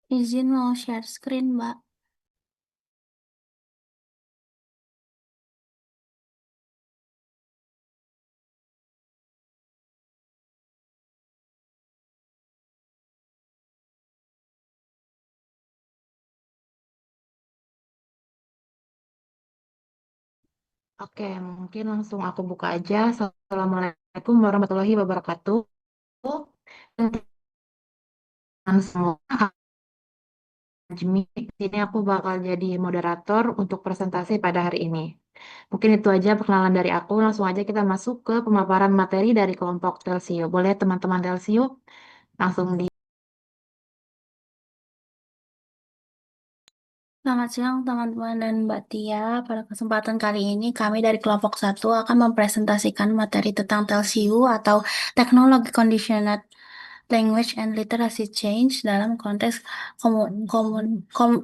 Izin mau share screen, Mbak. Oke, mungkin langsung aku buka aja. Assalamualaikum warahmatullahi wabarakatuh. Teman semua, Ajmi. Ini aku bakal jadi moderator untuk presentasi pada hari ini. Mungkin itu aja perkenalan dari aku. Langsung aja kita masuk ke pemaparan materi dari kelompok Telsio. Boleh teman-teman Telsio langsung di. Selamat siang teman-teman dan Mbak Tia. Pada kesempatan kali ini kami dari kelompok satu akan mempresentasikan materi tentang TLCU atau Technology Conditioned Language and Literacy Change dalam konteks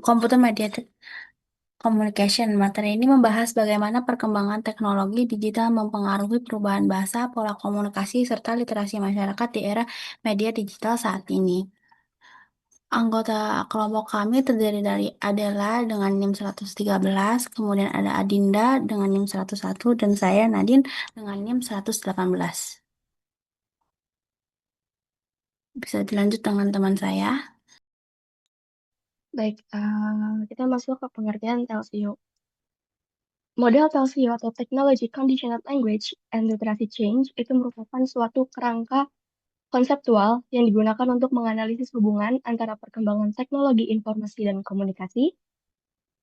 Computer Mediated Communication. Materi ini membahas bagaimana perkembangan teknologi digital mempengaruhi perubahan bahasa, pola komunikasi, serta literasi masyarakat di era media digital saat ini. Anggota kelompok kami terdiri dari Adela dengan NIM 113, kemudian ada Adinda dengan NIM 101, dan saya Nadine dengan NIM 118. Bisa dilanjut dengan teman saya. Baik, kita masuk ke pengertian TLCU. Model TLCU atau Technology Conditional Language and Literacy Change itu merupakan suatu kerangka konseptual yang digunakan untuk menganalisis hubungan antara perkembangan teknologi informasi dan komunikasi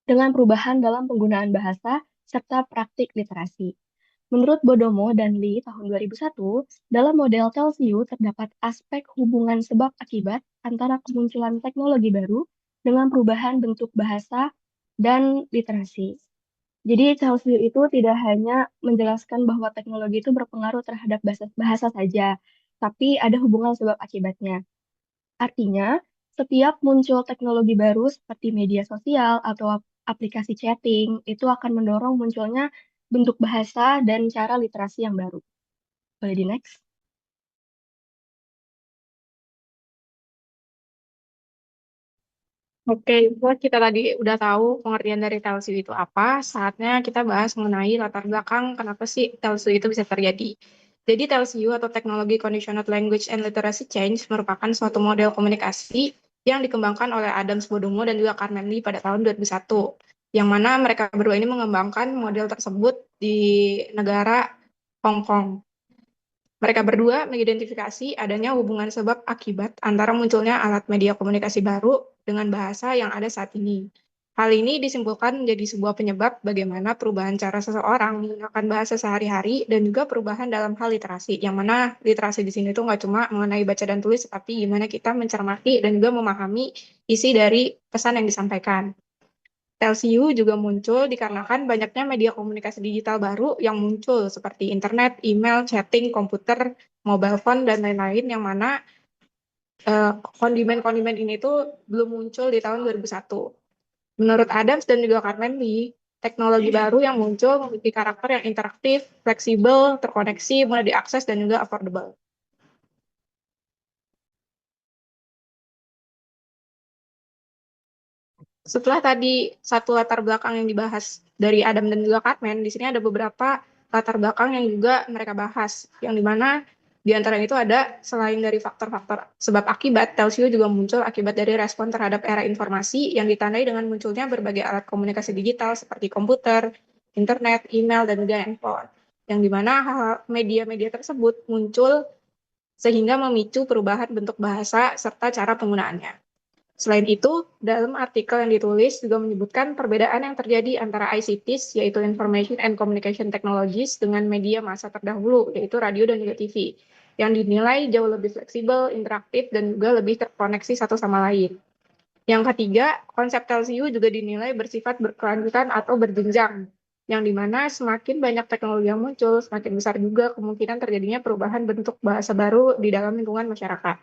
dengan perubahan dalam penggunaan bahasa serta praktik literasi. Menurut Bodomo dan Lee tahun 2001, dalam model TLCU terdapat aspek hubungan sebab akibat antara kemunculan teknologi baru dengan perubahan bentuk bahasa dan literasi. Jadi Chelsea itu tidak hanya menjelaskan bahwa teknologi itu berpengaruh terhadap bahasa saja, tapi ada hubungan sebab akibatnya. Artinya, setiap muncul teknologi baru seperti media sosial atau aplikasi chatting itu akan mendorong munculnya bentuk bahasa dan cara literasi yang baru. Boleh di next? Oke, buat kita tadi udah tahu pengertian dari TLC itu apa, saatnya kita bahas mengenai latar belakang kenapa sih TLC itu bisa terjadi. Jadi TLCU atau Technology Conditioned Language and Literacy Change merupakan suatu model komunikasi yang dikembangkan oleh Adams Bodomo dan juga Carmen Lee pada tahun 2001, yang mana mereka berdua ini mengembangkan model tersebut di negara Hong Kong. Mereka berdua mengidentifikasi adanya hubungan sebab akibat antara munculnya alat media komunikasi baru dengan bahasa yang ada saat ini. Hal ini disimpulkan menjadi sebuah penyebab bagaimana perubahan cara seseorang menggunakan bahasa sehari-hari dan juga perubahan dalam hal literasi. Yang mana literasi di sini tuh nggak cuma mengenai baca dan tulis, tapi gimana kita mencermati dan juga memahami isi dari pesan yang disampaikan. LCU juga muncul dikarenakan banyaknya media komunikasi digital baru yang muncul seperti internet, email, chatting, komputer, mobile phone, dan lain-lain yang mana kondimen-kondimen ini tuh belum muncul di tahun 2001. Menurut Adams dan juga Carmen Lee, teknologi baru yang muncul memiliki karakter yang interaktif, fleksibel, terkoneksi, mudah diakses, dan juga affordable. Setelah tadi satu latar belakang yang dibahas dari Adam dan juga Carmen, di sini ada beberapa latar belakang yang juga mereka bahas, yang dimana di antara itu ada selain dari faktor-faktor sebab akibat, Telsio juga muncul akibat dari respon terhadap era informasi yang ditandai dengan munculnya berbagai alat komunikasi digital seperti komputer, internet, email, dan juga handphone. Yang dimana media-media tersebut muncul sehingga memicu perubahan bentuk bahasa serta cara penggunaannya. Selain itu, dalam artikel yang ditulis juga menyebutkan perbedaan yang terjadi antara ICTs, yaitu Information and Communication Technologies, dengan media masa terdahulu, yaitu radio dan juga TV, yang dinilai jauh lebih fleksibel, interaktif, dan juga lebih terkoneksi satu sama lain. Yang ketiga, konsep TLCU juga dinilai bersifat berkelanjutan atau berjenjang, yang dimana semakin banyak teknologi yang muncul, semakin besar juga kemungkinan terjadinya perubahan bentuk bahasa baru di dalam lingkungan masyarakat.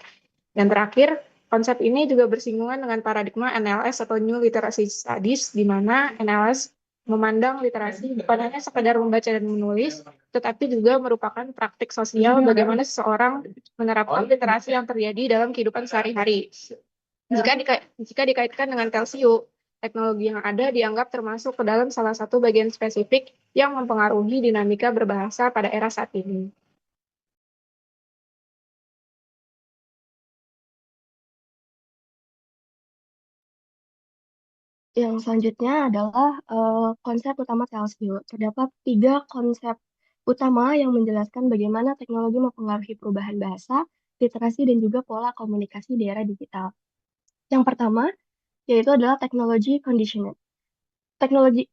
Yang terakhir, konsep ini juga bersinggungan dengan paradigma NLS atau New Literacy Studies, di mana NLS memandang literasi bukan hanya sekedar membaca dan menulis, tetapi juga merupakan praktik sosial bagaimana seseorang menerapkan literasi yang terjadi dalam kehidupan sehari-hari. Jika dikaitkan dengan Telsiu, teknologi yang ada dianggap termasuk ke dalam salah satu bagian spesifik yang mempengaruhi dinamika berbahasa pada era saat ini. Yang selanjutnya adalah konsep utama Telsio. Terdapat 3 konsep utama yang menjelaskan bagaimana teknologi mempengaruhi perubahan bahasa, literasi, dan juga pola komunikasi di era digital. Yang pertama, yaitu adalah teknologi conditioning. Teknologi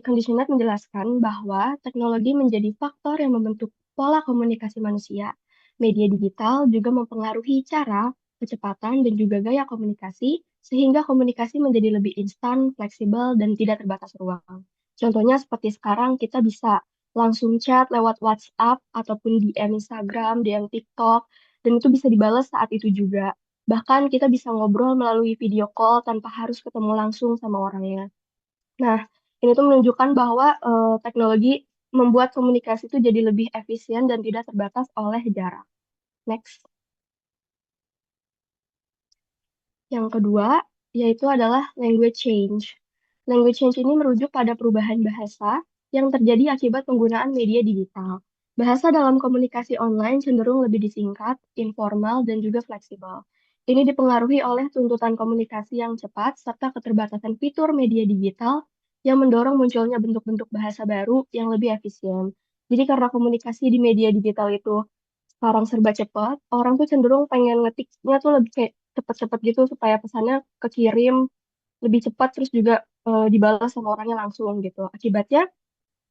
conditioned menjelaskan bahwa teknologi menjadi faktor yang membentuk pola komunikasi manusia. Media digital juga mempengaruhi cara, kecepatan, dan juga gaya komunikasi, sehingga komunikasi menjadi lebih instan, fleksibel, dan tidak terbatas ruang. Contohnya seperti sekarang kita bisa langsung chat lewat WhatsApp ataupun DM Instagram, DM TikTok, dan itu bisa dibalas saat itu juga. Bahkan kita bisa ngobrol melalui video call tanpa harus ketemu langsung sama orangnya. Nah, ini tuh menunjukkan bahwa teknologi membuat komunikasi itu jadi lebih efisien dan tidak terbatas oleh jarak. Next. Yang kedua, yaitu adalah language change. Language change ini merujuk pada perubahan bahasa yang terjadi akibat penggunaan media digital. Bahasa dalam komunikasi online cenderung lebih disingkat, informal, dan juga fleksibel. Ini dipengaruhi oleh tuntutan komunikasi yang cepat serta keterbatasan fitur media digital yang mendorong munculnya bentuk-bentuk bahasa baru yang lebih efisien. Jadi karena komunikasi di media digital itu sekarang serba cepat, orang tuh cenderung pengen ngetiknya tuh lebih kayak cepet-cepet gitu supaya pesannya kekirim lebih cepat terus juga dibalas sama orangnya langsung gitu. Akibatnya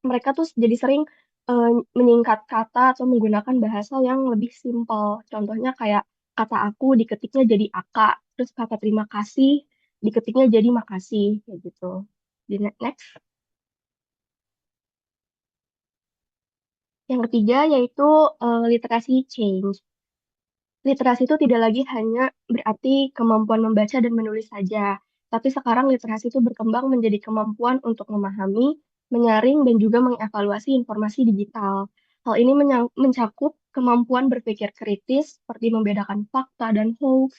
mereka tuh jadi sering menyingkat kata atau menggunakan bahasa yang lebih simpel. Contohnya kayak kata aku diketiknya jadi aka, terus kata terima kasih diketiknya jadi makasih kayak gitu. Di next. Yang ketiga yaitu literasi change. Literasi itu tidak lagi hanya berarti kemampuan membaca dan menulis saja, tapi sekarang literasi itu berkembang menjadi kemampuan untuk memahami, menyaring, dan juga mengevaluasi informasi digital. Hal ini mencakup kemampuan berpikir kritis, seperti membedakan fakta dan hoax,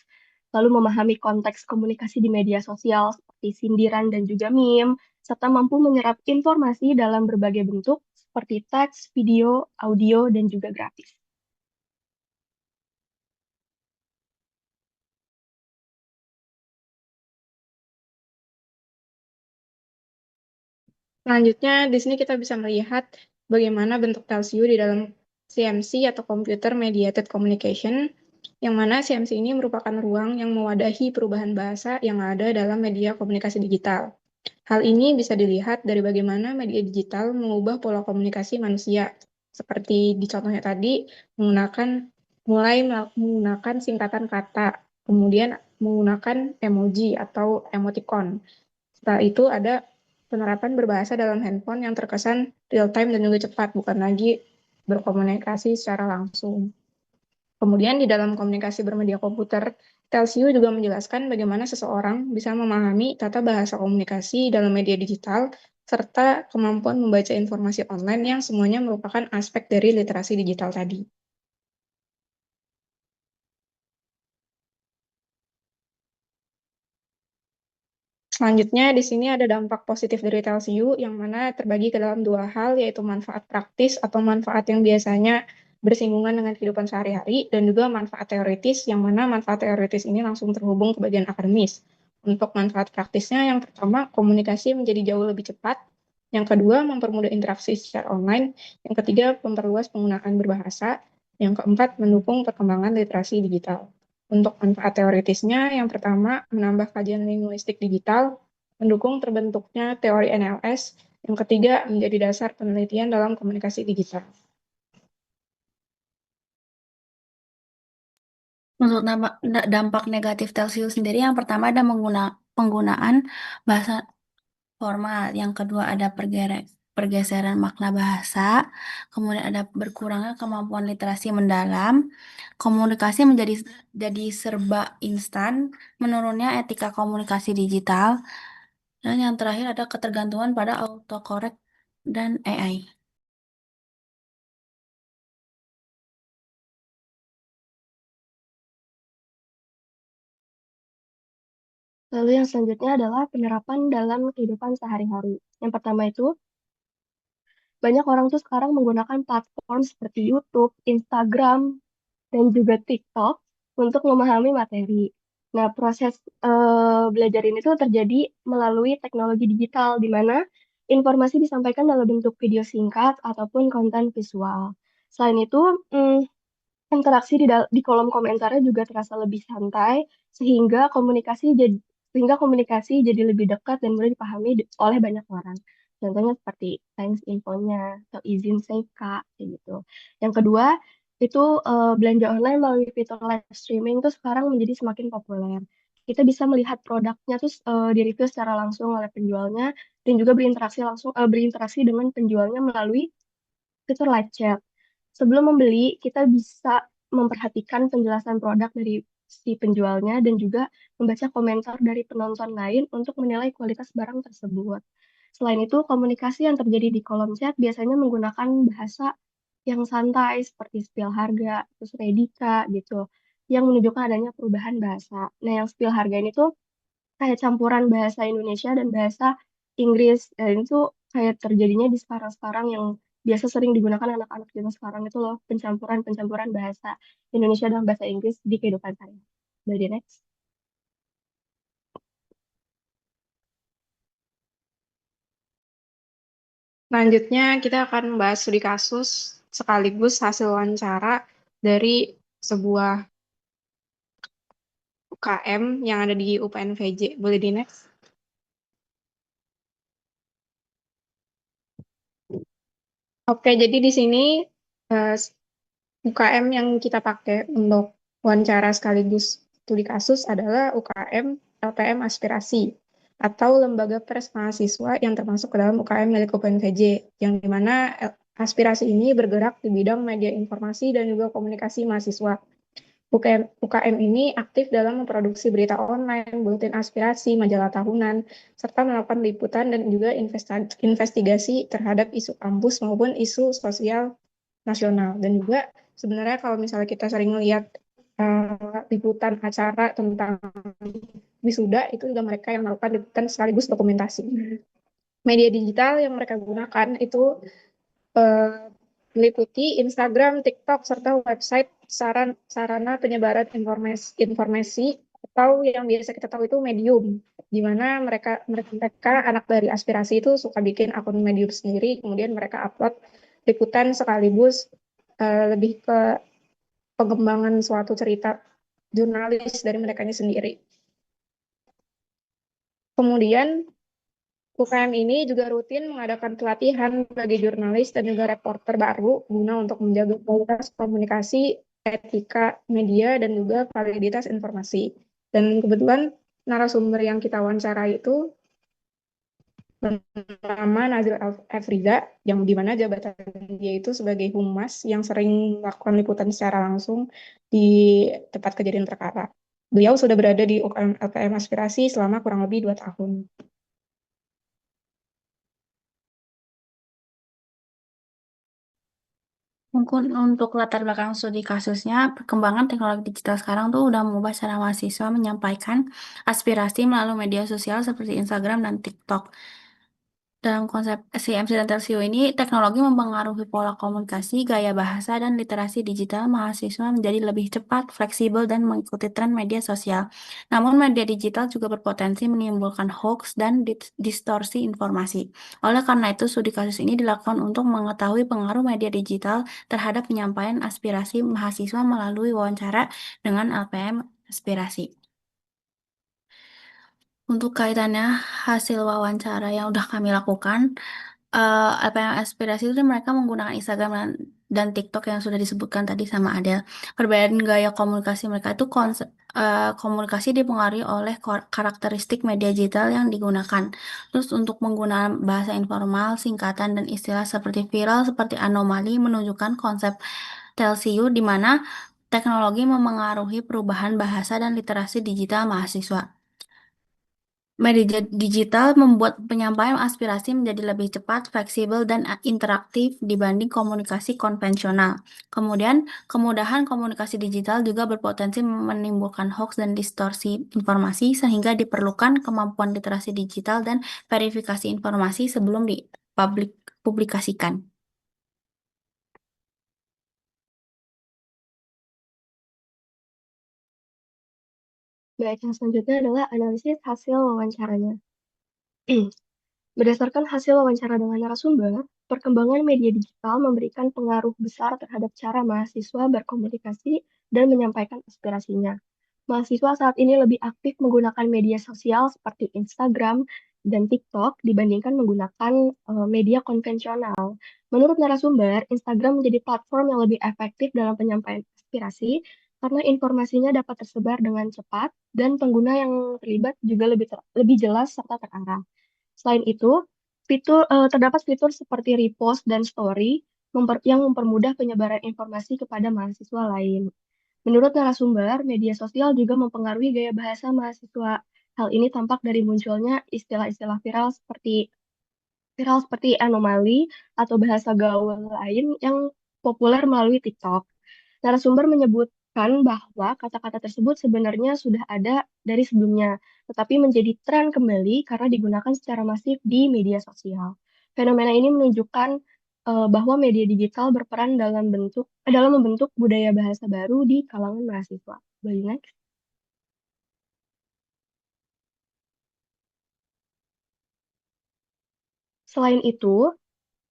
lalu memahami konteks komunikasi di media sosial seperti sindiran dan juga meme, serta mampu menyerap informasi dalam berbagai bentuk seperti teks, video, audio, dan juga grafis. Selanjutnya, di sini kita bisa melihat bagaimana bentuk Telsiu di dalam CMC atau Computer Mediated Communication, yang mana CMC ini merupakan ruang yang mewadahi perubahan bahasa yang ada dalam media komunikasi digital. Hal ini bisa dilihat dari bagaimana media digital mengubah pola komunikasi manusia, seperti di contohnya tadi, mulai menggunakan singkatan kata, kemudian menggunakan emoji atau emoticon. Setelah itu ada penerapan berbahasa dalam handphone yang terkesan real time dan juga cepat, bukan lagi berkomunikasi secara langsung. Kemudian di dalam komunikasi bermedia komputer, Telsiu juga menjelaskan bagaimana seseorang bisa memahami tata bahasa komunikasi dalam media digital serta kemampuan membaca informasi online yang semuanya merupakan aspek dari literasi digital tadi. Selanjutnya, di sini ada dampak positif dari Telsiu yang mana terbagi ke dalam 2 hal, yaitu manfaat praktis atau manfaat yang biasanya bersinggungan dengan kehidupan sehari-hari, dan juga manfaat teoritis, yang mana manfaat teoritis ini langsung terhubung ke bagian akademis. Untuk manfaat praktisnya, yang pertama, komunikasi menjadi jauh lebih cepat. Yang kedua, mempermudah interaksi secara online. Yang ketiga, memperluas penggunaan berbahasa. Yang keempat, mendukung perkembangan literasi digital. Untuk manfaat teoritisnya, yang pertama, menambah kajian linguistik digital, mendukung terbentuknya teori NLS, yang ketiga, menjadi dasar penelitian dalam komunikasi digital. Untuk dampak negatif Telsius sendiri, yang pertama ada penggunaan bahasa formal, yang kedua ada pergeseran makna bahasa, kemudian ada berkurangnya kemampuan literasi mendalam, komunikasi jadi serba instan, menurunnya etika komunikasi digital, dan yang terakhir ada ketergantungan pada autocorrect dan AI. Lalu yang selanjutnya adalah penerapan dalam kehidupan sehari-hari. Yang pertama itu, banyak orang tuh sekarang menggunakan platform seperti YouTube, Instagram, dan juga TikTok untuk memahami materi. Nah, proses belajar ini tuh terjadi melalui teknologi digital, di mana informasi disampaikan dalam bentuk video singkat ataupun konten visual. Selain itu, interaksi di kolom komentarnya juga terasa lebih santai, sehingga komunikasi jadi lebih dekat dan mudah dipahami oleh banyak orang. Contohnya seperti thanks infonya atau izin save Kak, kayak gitu. Yang kedua, itu belanja online melalui fitur live streaming tuh sekarang menjadi semakin populer. Kita bisa melihat produknya tuh di-review secara langsung oleh penjualnya dan juga berinteraksi dengan penjualnya melalui fitur live chat. Sebelum membeli, kita bisa memperhatikan penjelasan produk dari si penjualnya dan juga membaca komentar dari penonton lain untuk menilai kualitas barang tersebut. Selain itu, komunikasi yang terjadi di kolom chat biasanya menggunakan bahasa yang santai seperti spill harga, terus redika gitu, yang menunjukkan adanya perubahan bahasa. Nah, yang spill harga ini tuh kayak campuran bahasa Indonesia dan bahasa Inggris. Dan itu kayak terjadinya di sekarang-sekarang yang biasa sering digunakan anak-anak zaman sekarang itu loh, pencampuran-pencampuran bahasa Indonesia dan bahasa Inggris di kehidupan saya. Jadi next. Selanjutnya kita akan membahas studi kasus sekaligus hasil wawancara dari sebuah UKM yang ada di UPNVJ. Boleh di next? Oke, jadi di sini eh, UKM yang kita pakai untuk wawancara sekaligus studi kasus adalah UKM LPM Aspirasi atau Lembaga Pers Mahasiswa yang termasuk ke dalam UKM milik UPNVJ, yang dimana aspirasi ini bergerak di bidang media informasi dan juga komunikasi mahasiswa. UKM ini aktif dalam memproduksi berita online, buletin aspirasi, majalah tahunan, serta melakukan liputan dan juga investigasi terhadap isu kampus maupun isu sosial nasional. Dan juga sebenarnya kalau misalnya kita sering lihat liputan acara tentang wisuda, itu juga mereka yang melakukan liputan sekaligus dokumentasi. Media digital yang mereka gunakan itu eh, meliputi Instagram, TikTok, serta website sarana penyebaran informasi atau yang biasa kita tahu itu Medium, di mana mereka anak dari aspirasi itu suka bikin akun Medium sendiri, kemudian mereka upload liputan sekaligus lebih ke pengembangan suatu cerita jurnalis dari mereka sendiri. Kemudian UKM ini juga rutin mengadakan pelatihan bagi jurnalis dan juga reporter baru guna untuk menjaga kualitas komunikasi, etika media, dan juga validitas informasi. Dan kebetulan narasumber yang kita wawancara itu bernama Nazil Efriza, yang dimana jabatan dia itu sebagai humas yang sering melakukan liputan secara langsung di tempat kejadian perkara. Beliau sudah berada di UKM LPM Aspirasi selama kurang lebih 2 tahun. Mungkin untuk latar belakang studi kasusnya, perkembangan teknologi digital sekarang tuh udah mengubah cara mahasiswa menyampaikan aspirasi melalui media sosial seperti Instagram dan TikTok. Dalam konsep CMC dan TLCU ini, teknologi mempengaruhi pola komunikasi, gaya bahasa, dan literasi digital mahasiswa menjadi lebih cepat, fleksibel, dan mengikuti tren media sosial. Namun, media digital juga berpotensi menimbulkan hoax dan distorsi informasi. Oleh karena itu, studi kasus ini dilakukan untuk mengetahui pengaruh media digital terhadap penyampaian aspirasi mahasiswa melalui wawancara dengan LPM aspirasi. Untuk kaitannya hasil wawancara yang udah kami lakukan, apa yang aspirasi itu mereka menggunakan Instagram dan TikTok yang sudah disebutkan tadi sama Adele. Perbedaan gaya komunikasi mereka itu komunikasi dipengaruhi oleh karakteristik media digital yang digunakan. Terus untuk menggunakan bahasa informal, singkatan dan istilah seperti viral, seperti anomali menunjukkan konsep TLCU di mana teknologi memengaruhi perubahan bahasa dan literasi digital mahasiswa. Media digital membuat penyampaian aspirasi menjadi lebih cepat, fleksibel, dan interaktif dibanding komunikasi konvensional. Kemudian, kemudahan komunikasi digital juga berpotensi menimbulkan hoax dan distorsi informasi, sehingga diperlukan kemampuan literasi digital dan verifikasi informasi sebelum dipublikasikan. Baik, yang selanjutnya adalah analisis hasil wawancaranya. Berdasarkan hasil wawancara dengan narasumber, perkembangan media digital memberikan pengaruh besar terhadap cara mahasiswa berkomunikasi dan menyampaikan aspirasinya. Mahasiswa saat ini lebih aktif menggunakan media sosial seperti Instagram dan TikTok dibandingkan menggunakan media konvensional. Menurut narasumber, Instagram menjadi platform yang lebih efektif dalam penyampaian aspirasi karena informasinya dapat tersebar dengan cepat dan pengguna yang terlibat juga lebih jelas serta terarah. Selain itu, terdapat fitur seperti repost dan story yang mempermudah penyebaran informasi kepada mahasiswa lain. Menurut narasumber, media sosial juga mempengaruhi gaya bahasa mahasiswa. Hal ini tampak dari munculnya istilah-istilah viral seperti anomali atau bahasa gaul lain yang populer melalui TikTok. Narasumber menyebutkan bahwa kata-kata tersebut sebenarnya sudah ada dari sebelumnya, tetapi menjadi tren kembali karena digunakan secara masif di media sosial. Fenomena ini menunjukkan bahwa media digital berperan dalam membentuk budaya bahasa baru di kalangan mahasiswa. Boleh next? Selain itu,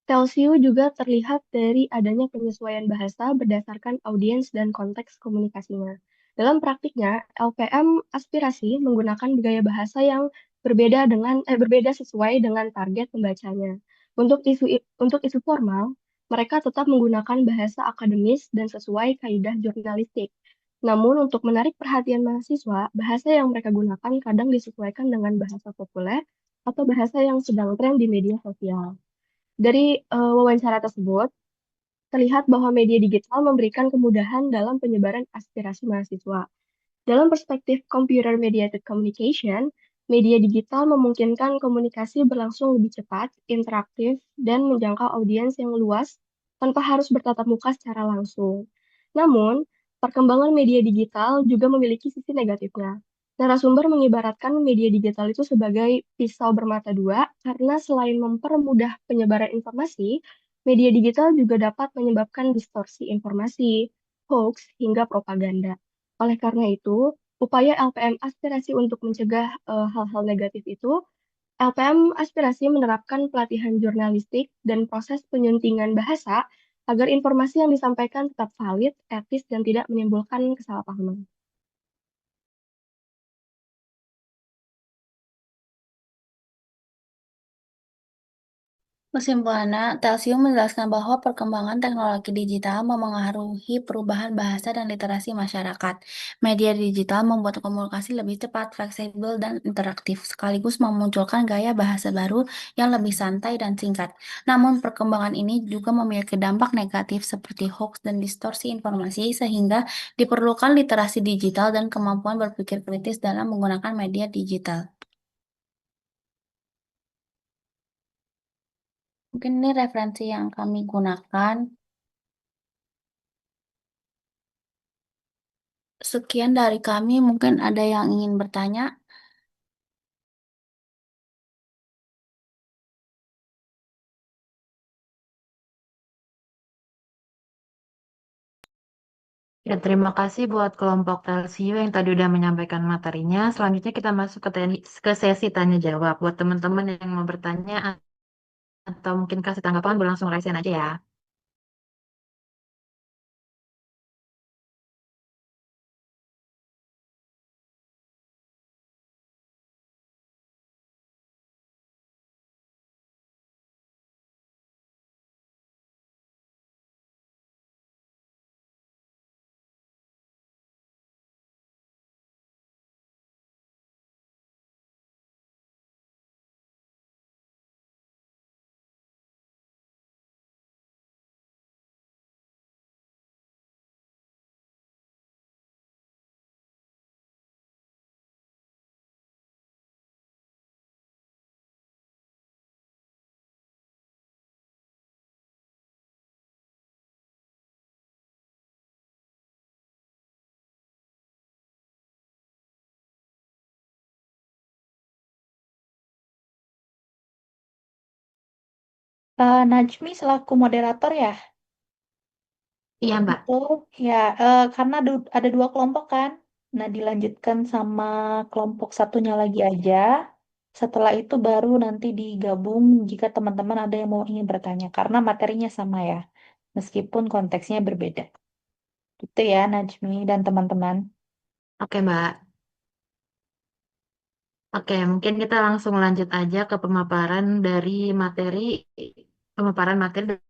Telsiu juga terlihat dari adanya penyesuaian bahasa berdasarkan audiens dan konteks komunikasinya. Dalam praktiknya, LPM aspirasi menggunakan gaya bahasa yang berbeda sesuai dengan target pembacanya. Untuk isu formal, mereka tetap menggunakan bahasa akademis dan sesuai kaidah jurnalistik. Namun untuk menarik perhatian mahasiswa, bahasa yang mereka gunakan kadang disesuaikan dengan bahasa populer atau bahasa yang sedang tren di media sosial. Dari wawancara tersebut, terlihat bahwa media digital memberikan kemudahan dalam penyebaran aspirasi mahasiswa. Dalam perspektif computer mediated communication, media digital memungkinkan komunikasi berlangsung lebih cepat, interaktif, dan menjangkau audiens yang luas tanpa harus bertatap muka secara langsung. Namun, perkembangan media digital juga memiliki sisi negatifnya. Narasumber mengibaratkan media digital itu sebagai pisau bermata dua karena selain mempermudah penyebaran informasi, media digital juga dapat menyebabkan distorsi informasi, hoax, hingga propaganda. Oleh karena itu, upaya LPM aspirasi untuk mencegah hal-hal negatif itu, LPM aspirasi menerapkan pelatihan jurnalistik dan proses penyuntingan bahasa agar informasi yang disampaikan tetap valid, etis, dan tidak menimbulkan kesalahpahaman. Kesimpulannya, Telsium menjelaskan bahwa perkembangan teknologi digital memengaruhi perubahan bahasa dan literasi masyarakat. Media digital membuat komunikasi lebih cepat, fleksibel, dan interaktif, sekaligus memunculkan gaya bahasa baru yang lebih santai dan singkat. Namun, perkembangan ini juga memiliki dampak negatif seperti hoax dan distorsi informasi, sehingga diperlukan literasi digital dan kemampuan berpikir kritis dalam menggunakan media digital. Mungkin ini referensi yang kami gunakan. Sekian dari kami, mungkin ada yang ingin bertanya. Ya, terima kasih buat kelompok Telsiu yang tadi udah menyampaikan materinya. Selanjutnya kita masuk ke sesi tanya jawab. Buat teman-teman yang mau bertanya atau mungkin kasih tanggapan, boleh langsung raise hand aja ya. Najmi selaku moderator ya. Iya, Mbak. Itu ya, karena ada dua kelompok kan. Nah, dilanjutkan sama kelompok satunya lagi aja. Setelah itu baru nanti digabung jika teman-teman ada yang mau ingin bertanya. Karena materinya sama ya, meskipun konteksnya berbeda. Gitu ya, Najmi dan teman-teman. Oke, Mbak. Oke, mungkin kita langsung lanjut aja ke pemaparan materi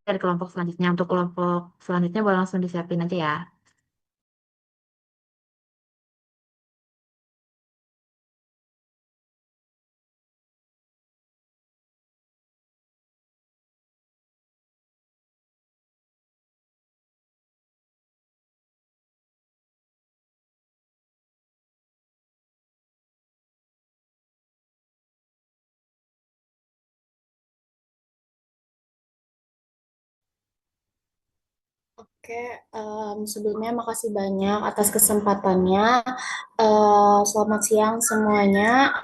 dari kelompok selanjutnya. Untuk kelompok selanjutnya boleh langsung disiapin aja ya. Oke, sebelumnya makasih banyak atas kesempatannya. Selamat siang semuanya.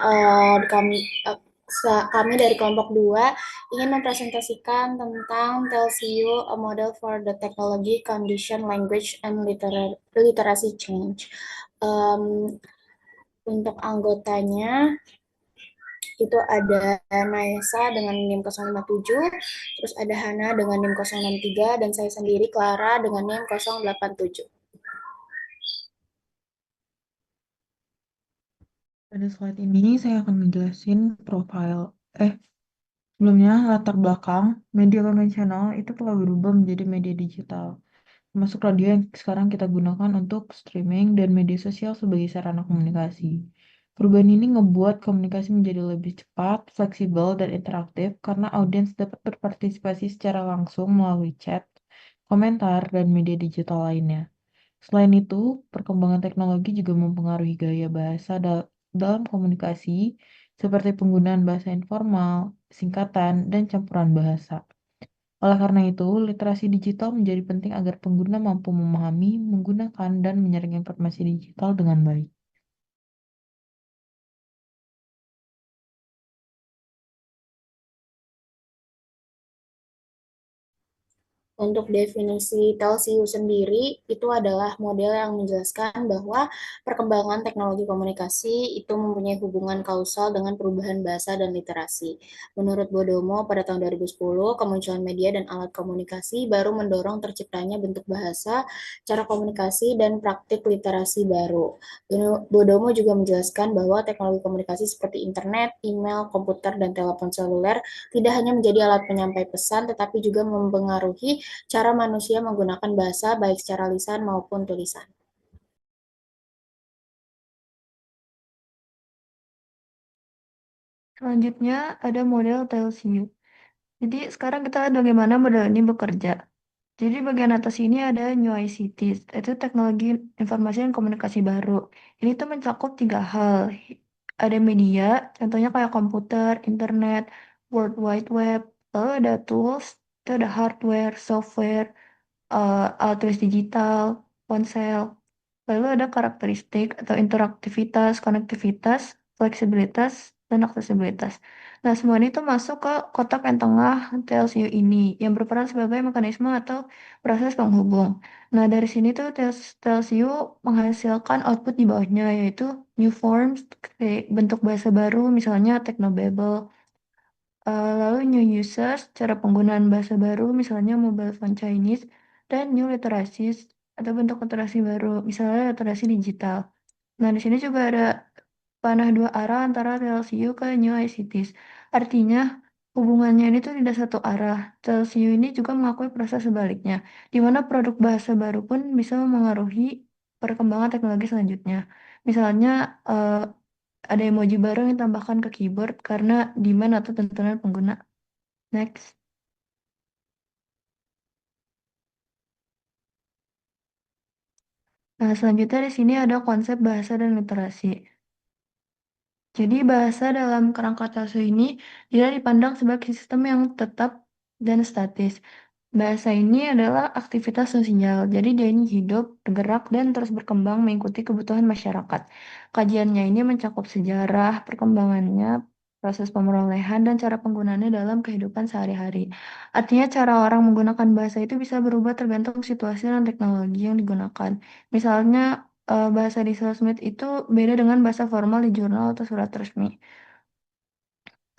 Kami dari kelompok 2 ingin mempresentasikan tentang TLCU, a model for the technology, condition, language, and literacy change. Em, untuk anggotanya itu ada Naesa dengan NIM 057, terus ada Hana dengan NIM 063, dan saya sendiri Clara dengan NIM 087. Pada slide ini saya akan menjelasin profil. Sebelumnya latar belakang media konvensional itu telah berubah menjadi media digital, termasuk radio yang sekarang kita gunakan untuk streaming dan media sosial sebagai sarana komunikasi. Perubahan ini ngebuat komunikasi menjadi lebih cepat, fleksibel, dan interaktif karena audiens dapat berpartisipasi secara langsung melalui chat, komentar, dan media digital lainnya. Selain itu, perkembangan teknologi juga mempengaruhi gaya bahasa dalam komunikasi, seperti penggunaan bahasa informal, singkatan, dan campuran bahasa. Oleh karena itu, literasi digital menjadi penting agar pengguna mampu memahami, menggunakan, dan menyaring informasi digital dengan baik. Untuk definisi TLCU sendiri, itu adalah model yang menjelaskan bahwa perkembangan teknologi komunikasi itu mempunyai hubungan kausal dengan perubahan bahasa dan literasi. Menurut Bodomo, pada tahun 2010, kemunculan media dan alat komunikasi baru mendorong terciptanya bentuk bahasa, cara komunikasi, dan praktik literasi baru. Bodomo juga menjelaskan bahwa teknologi komunikasi seperti internet, email, komputer, dan telepon seluler tidak hanya menjadi alat penyampai pesan, tetapi juga mempengaruhi cara manusia menggunakan bahasa baik secara lisan maupun tulisan. Selanjutnya ada model TLCU. Jadi sekarang kita lihat bagaimana model ini bekerja. Jadi bagian atas ini ada New ICTs, itu teknologi informasi dan komunikasi baru. Ini tuh mencakup tiga hal. Ada media, contohnya kayak komputer, internet, World Wide Web. Lalu ada tools, itu ada hardware, software, alat tulis digital, ponsel. Lalu ada karakteristik atau interaktivitas, konektivitas, fleksibilitas, dan aksesibilitas. Nah, semua ini tuh masuk ke kotak yang tengah TLCU ini, yang berperan sebagai mekanisme atau proses penghubung. Nah, dari sini tuh TLCU menghasilkan output di bawahnya, yaitu new forms, kayak bentuk bahasa baru, misalnya Technobabble. Lalu new users, cara penggunaan bahasa baru, misalnya mobile phone Chinese, dan new literacies, atau bentuk literasi baru, misalnya literasi digital. Nah, di sini juga ada panah dua arah antara TLCU ke New ICTs. Artinya, hubungannya ini tuh tidak satu arah. TLCU ini juga mengakui proses sebaliknya, di mana produk bahasa baru pun bisa memengaruhi perkembangan teknologi selanjutnya. Misalnya, ada emoji baru yang ditambahkan ke keyboard karena demand atau tuntunan pengguna. Next. Nah, selanjutnya di sini ada konsep bahasa dan literasi. Jadi bahasa dalam kerangka TLC ini tidak dipandang sebagai sistem yang tetap dan statis. Bahasa ini adalah aktivitas sosial, jadi dia ini hidup, bergerak, dan terus berkembang mengikuti kebutuhan masyarakat. Kajiannya ini mencakup sejarah, perkembangannya, proses pemerolehan, dan cara penggunaannya dalam kehidupan sehari-hari. Artinya cara orang menggunakan bahasa itu bisa berubah tergantung situasi dan teknologi yang digunakan. Misalnya bahasa di sosmed itu beda dengan bahasa formal di jurnal atau surat resmi.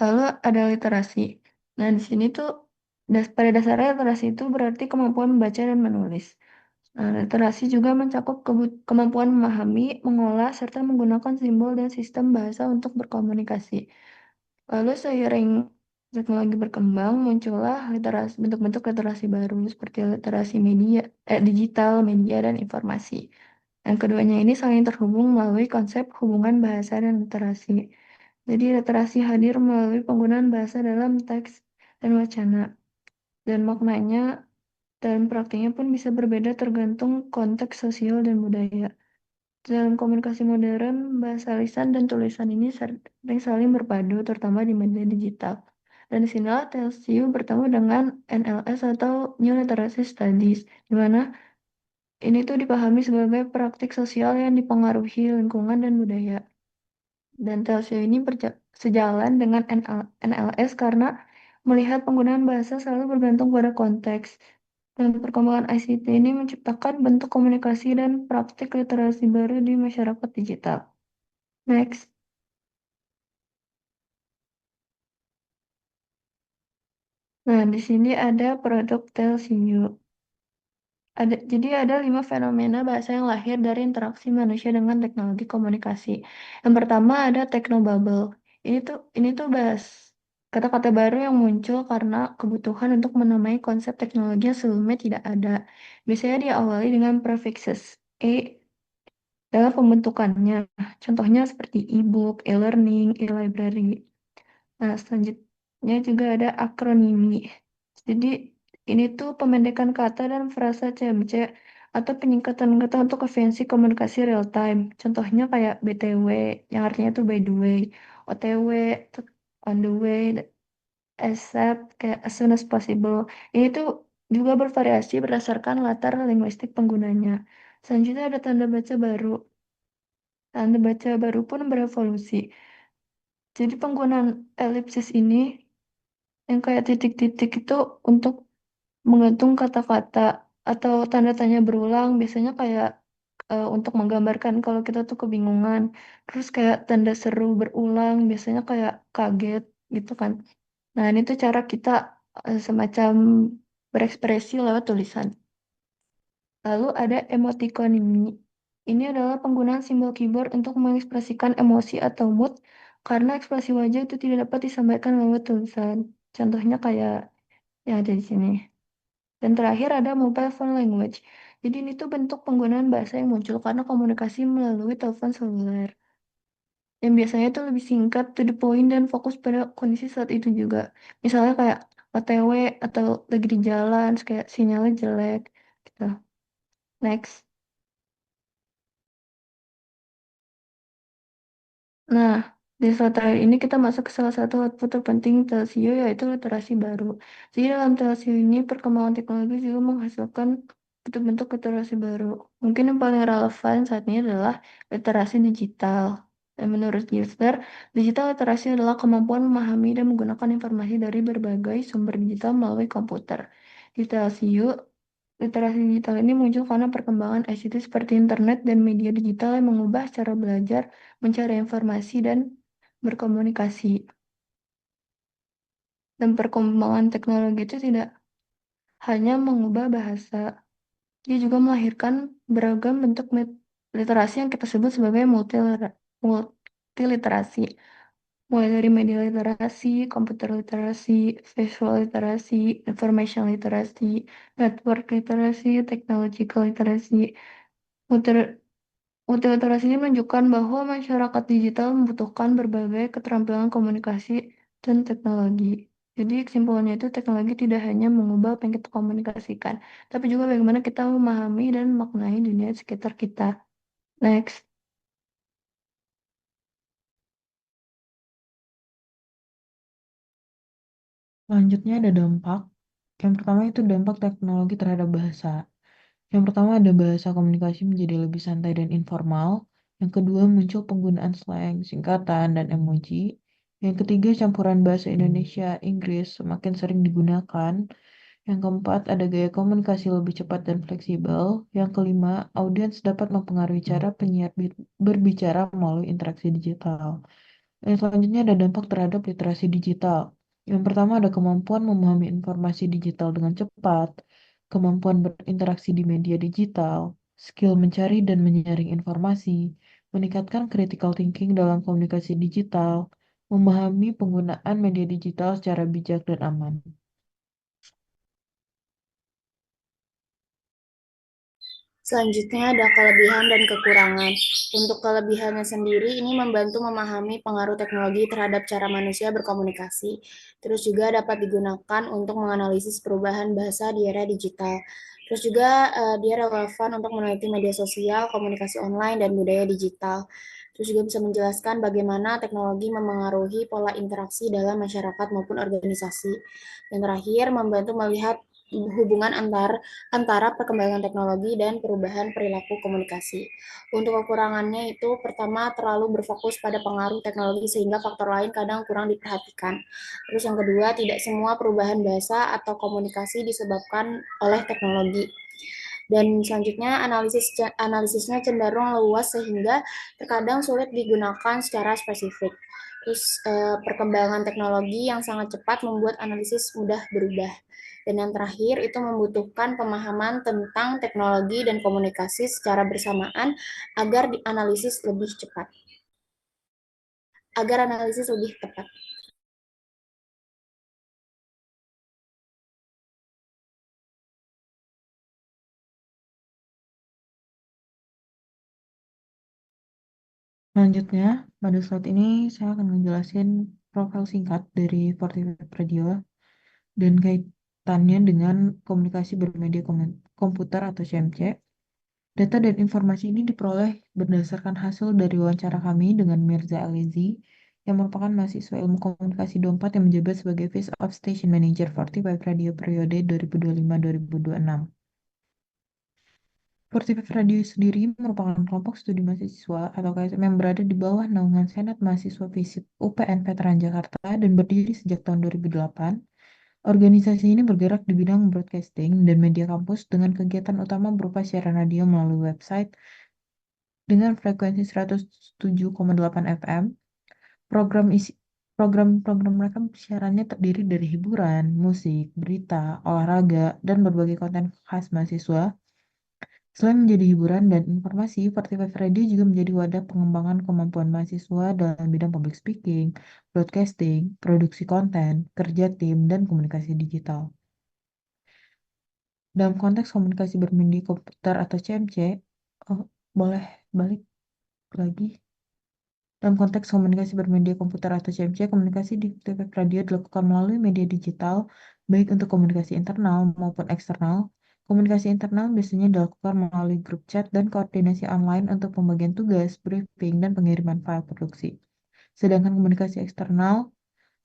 Lalu ada literasi. Nah, di sini tuh pada dasarnya literasi itu berarti kemampuan membaca dan menulis. Nah, literasi juga mencakup kemampuan memahami, mengolah, serta menggunakan simbol dan sistem bahasa untuk berkomunikasi. Lalu seiring teknologi berkembang, muncullah bentuk-bentuk literasi baru seperti literasi digital, media, dan informasi. Dan keduanya ini saling terhubung melalui konsep hubungan bahasa dan literasi. Jadi literasi hadir melalui penggunaan bahasa dalam teks dan wacana. Dan maknanya dan praktiknya pun bisa berbeda tergantung konteks sosial dan budaya. Dalam komunikasi modern, bahasa lisan dan tulisan ini sering saling berpadu, terutama di media digital. Dan disinilah TLCU bertemu dengan NLS atau New Literacy Studies, di mana ini tuh dipahami sebagai praktik sosial yang dipengaruhi lingkungan dan budaya. Dan TLCU ini sejalan dengan NLS karena melihat penggunaan bahasa selalu bergantung pada konteks. Dan perkembangan ICT ini menciptakan bentuk komunikasi dan praktik literasi baru di masyarakat digital. Next. Nah, di sini ada produk Telsiu. Jadi ada 5 fenomena bahasa yang lahir dari interaksi manusia dengan teknologi komunikasi. Yang pertama ada technobubble. Ini tuh kata-kata baru yang muncul karena kebutuhan untuk menamai konsep teknologi yang sebelumnya tidak ada. Biasanya diawali dengan prefixes dalam pembentukannya. Contohnya seperti e-book, e-learning, e-library. Nah, selanjutnya juga ada akronimi. Jadi, ini tuh pemendekan kata dan frasa CMC atau penyingkatan kata untuk efisiensi komunikasi real time. Contohnya kayak BTW, yang artinya tuh by the way, OTW, tuh on the way, ASAP, kayak as soon as possible. Ini tuh juga bervariasi berdasarkan latar linguistik penggunanya. Selanjutnya ada tanda baca baru. Tanda baca baru pun berevolusi. Jadi penggunaan elipsis ini yang kayak titik-titik itu untuk menggantung kata-kata atau tanda tanya berulang biasanya kayak untuk menggambarkan kalau kita tuh kebingungan. Terus kayak tanda seru berulang biasanya kayak kaget gitu kan. Nah, ini tuh cara kita semacam berekspresi lewat tulisan. Lalu ada emoticon ini. Ini adalah penggunaan simbol keyboard untuk mengekspresikan emosi atau mood karena ekspresi wajah itu tidak dapat disampaikan lewat tulisan. Contohnya kayak yang ada di sini. Dan terakhir ada mobile phone language. Jadi ini tuh bentuk penggunaan bahasa yang muncul karena komunikasi melalui telepon seluler. Yang biasanya tuh lebih singkat, to the point, dan fokus pada kondisi saat itu juga. Misalnya kayak OTW atau lagi di jalan, terus kayak sinyalnya jelek. Gitu. Next. Nah, di slide terakhir ini kita masuk ke salah satu output terpenting Telsio yaitu literasi baru. Jadi dalam Telsio ini perkembangan teknologi juga menghasilkan bentuk-bentuk literasi baru. Mungkin yang paling relevan saat ini adalah literasi digital. Dan menurut user, digital literasi adalah kemampuan memahami dan menggunakan informasi dari berbagai sumber digital melalui komputer. Di Telsio, literasi digital ini muncul karena perkembangan ICT seperti internet dan media digital yang mengubah cara belajar, mencari informasi, dan berkomunikasi. Dan perkembangan teknologi itu tidak hanya mengubah bahasa, dia juga melahirkan beragam bentuk literasi yang kita sebut sebagai multiliterasi. Mulai dari media literasi, komputer literasi, visual literasi, information literasi, network literasi, technological literasi. Multiliterasi ini menunjukkan bahwa masyarakat digital membutuhkan berbagai keterampilan komunikasi dan teknologi. Jadi kesimpulannya itu teknologi tidak hanya mengubah apa yang kita komunikasikan, tapi juga bagaimana kita memahami dan maknai dunia sekitar kita. Next. Selanjutnya ada dampak. Yang pertama itu dampak teknologi terhadap bahasa. Yang pertama ada bahasa komunikasi menjadi lebih santai dan informal. Yang kedua muncul penggunaan slang, singkatan, dan emoji. Yang ketiga, campuran bahasa Indonesia, Inggris semakin sering digunakan. Yang keempat, ada gaya komunikasi lebih cepat dan fleksibel. Yang kelima, audiens dapat mempengaruhi cara penyiar berbicara melalui interaksi digital. Dan selanjutnya ada dampak terhadap literasi digital. Yang pertama ada kemampuan memahami informasi digital dengan cepat, kemampuan berinteraksi di media digital, skill mencari dan menyaring informasi, meningkatkan critical thinking dalam komunikasi digital, memahami penggunaan media digital secara bijak dan aman. Selanjutnya ada kelebihan dan kekurangan. Untuk kelebihannya sendiri ini membantu memahami pengaruh teknologi terhadap cara manusia berkomunikasi. Terus juga dapat digunakan untuk menganalisis perubahan bahasa di era digital. Terus juga dia relevan untuk meneliti media sosial, komunikasi online, dan budaya digital. Terus juga bisa menjelaskan bagaimana teknologi memengaruhi pola interaksi dalam masyarakat maupun organisasi. Dan terakhir, membantu melihat hubungan antara perkembangan teknologi dan perubahan perilaku komunikasi. Untuk kekurangannya itu pertama terlalu berfokus pada pengaruh teknologi sehingga faktor lain kadang kurang diperhatikan. Terus yang kedua, tidak semua perubahan bahasa atau komunikasi disebabkan oleh teknologi. Dan selanjutnya analisisnya cenderung luas sehingga terkadang sulit digunakan secara spesifik. Terus perkembangan teknologi yang sangat cepat membuat analisis mudah berubah. Dan yang terakhir itu membutuhkan pemahaman tentang teknologi dan komunikasi secara bersamaan agar dianalisis lebih cepat, agar analisis lebih tepat. Selanjutnya, pada slide ini saya akan menjelaskan profil singkat dari Fortiweb Radio dan kaitannya dengan komunikasi bermedia komputer atau CMC. Data dan informasi ini diperoleh berdasarkan hasil dari wawancara kami dengan Mirza Alizi, yang merupakan mahasiswa ilmu komunikasi 24 yang menjabat sebagai Face of Station Manager Fortiweb Radio periode 2025-2026. Fortiweb Radio sendiri merupakan kelompok studi mahasiswa atau KSM yang berada di bawah naungan Senat Mahasiswa Visip UPN Veteran Jakarta dan berdiri sejak tahun 2008. Organisasi ini bergerak di bidang broadcasting dan media kampus dengan kegiatan utama berupa siaran radio melalui website dengan frekuensi 107,8 FM. Program-program mereka siarannya terdiri dari hiburan, musik, berita, olahraga, dan berbagai konten khas mahasiswa. Selain menjadi hiburan dan informasi, Fortifive Radio juga menjadi wadah pengembangan kemampuan mahasiswa dalam bidang public speaking, broadcasting, produksi konten, kerja tim, dan komunikasi digital. Dalam konteks komunikasi bermedia komputer atau CMC, boleh balik lagi. Dalam konteks komunikasi bermedia komputer atau CMC, komunikasi di Fortifive Radio dilakukan melalui media digital, baik untuk komunikasi internal maupun eksternal. Komunikasi internal biasanya dilakukan melalui grup chat dan koordinasi online untuk pembagian tugas, briefing, dan pengiriman file produksi. Sedangkan komunikasi eksternal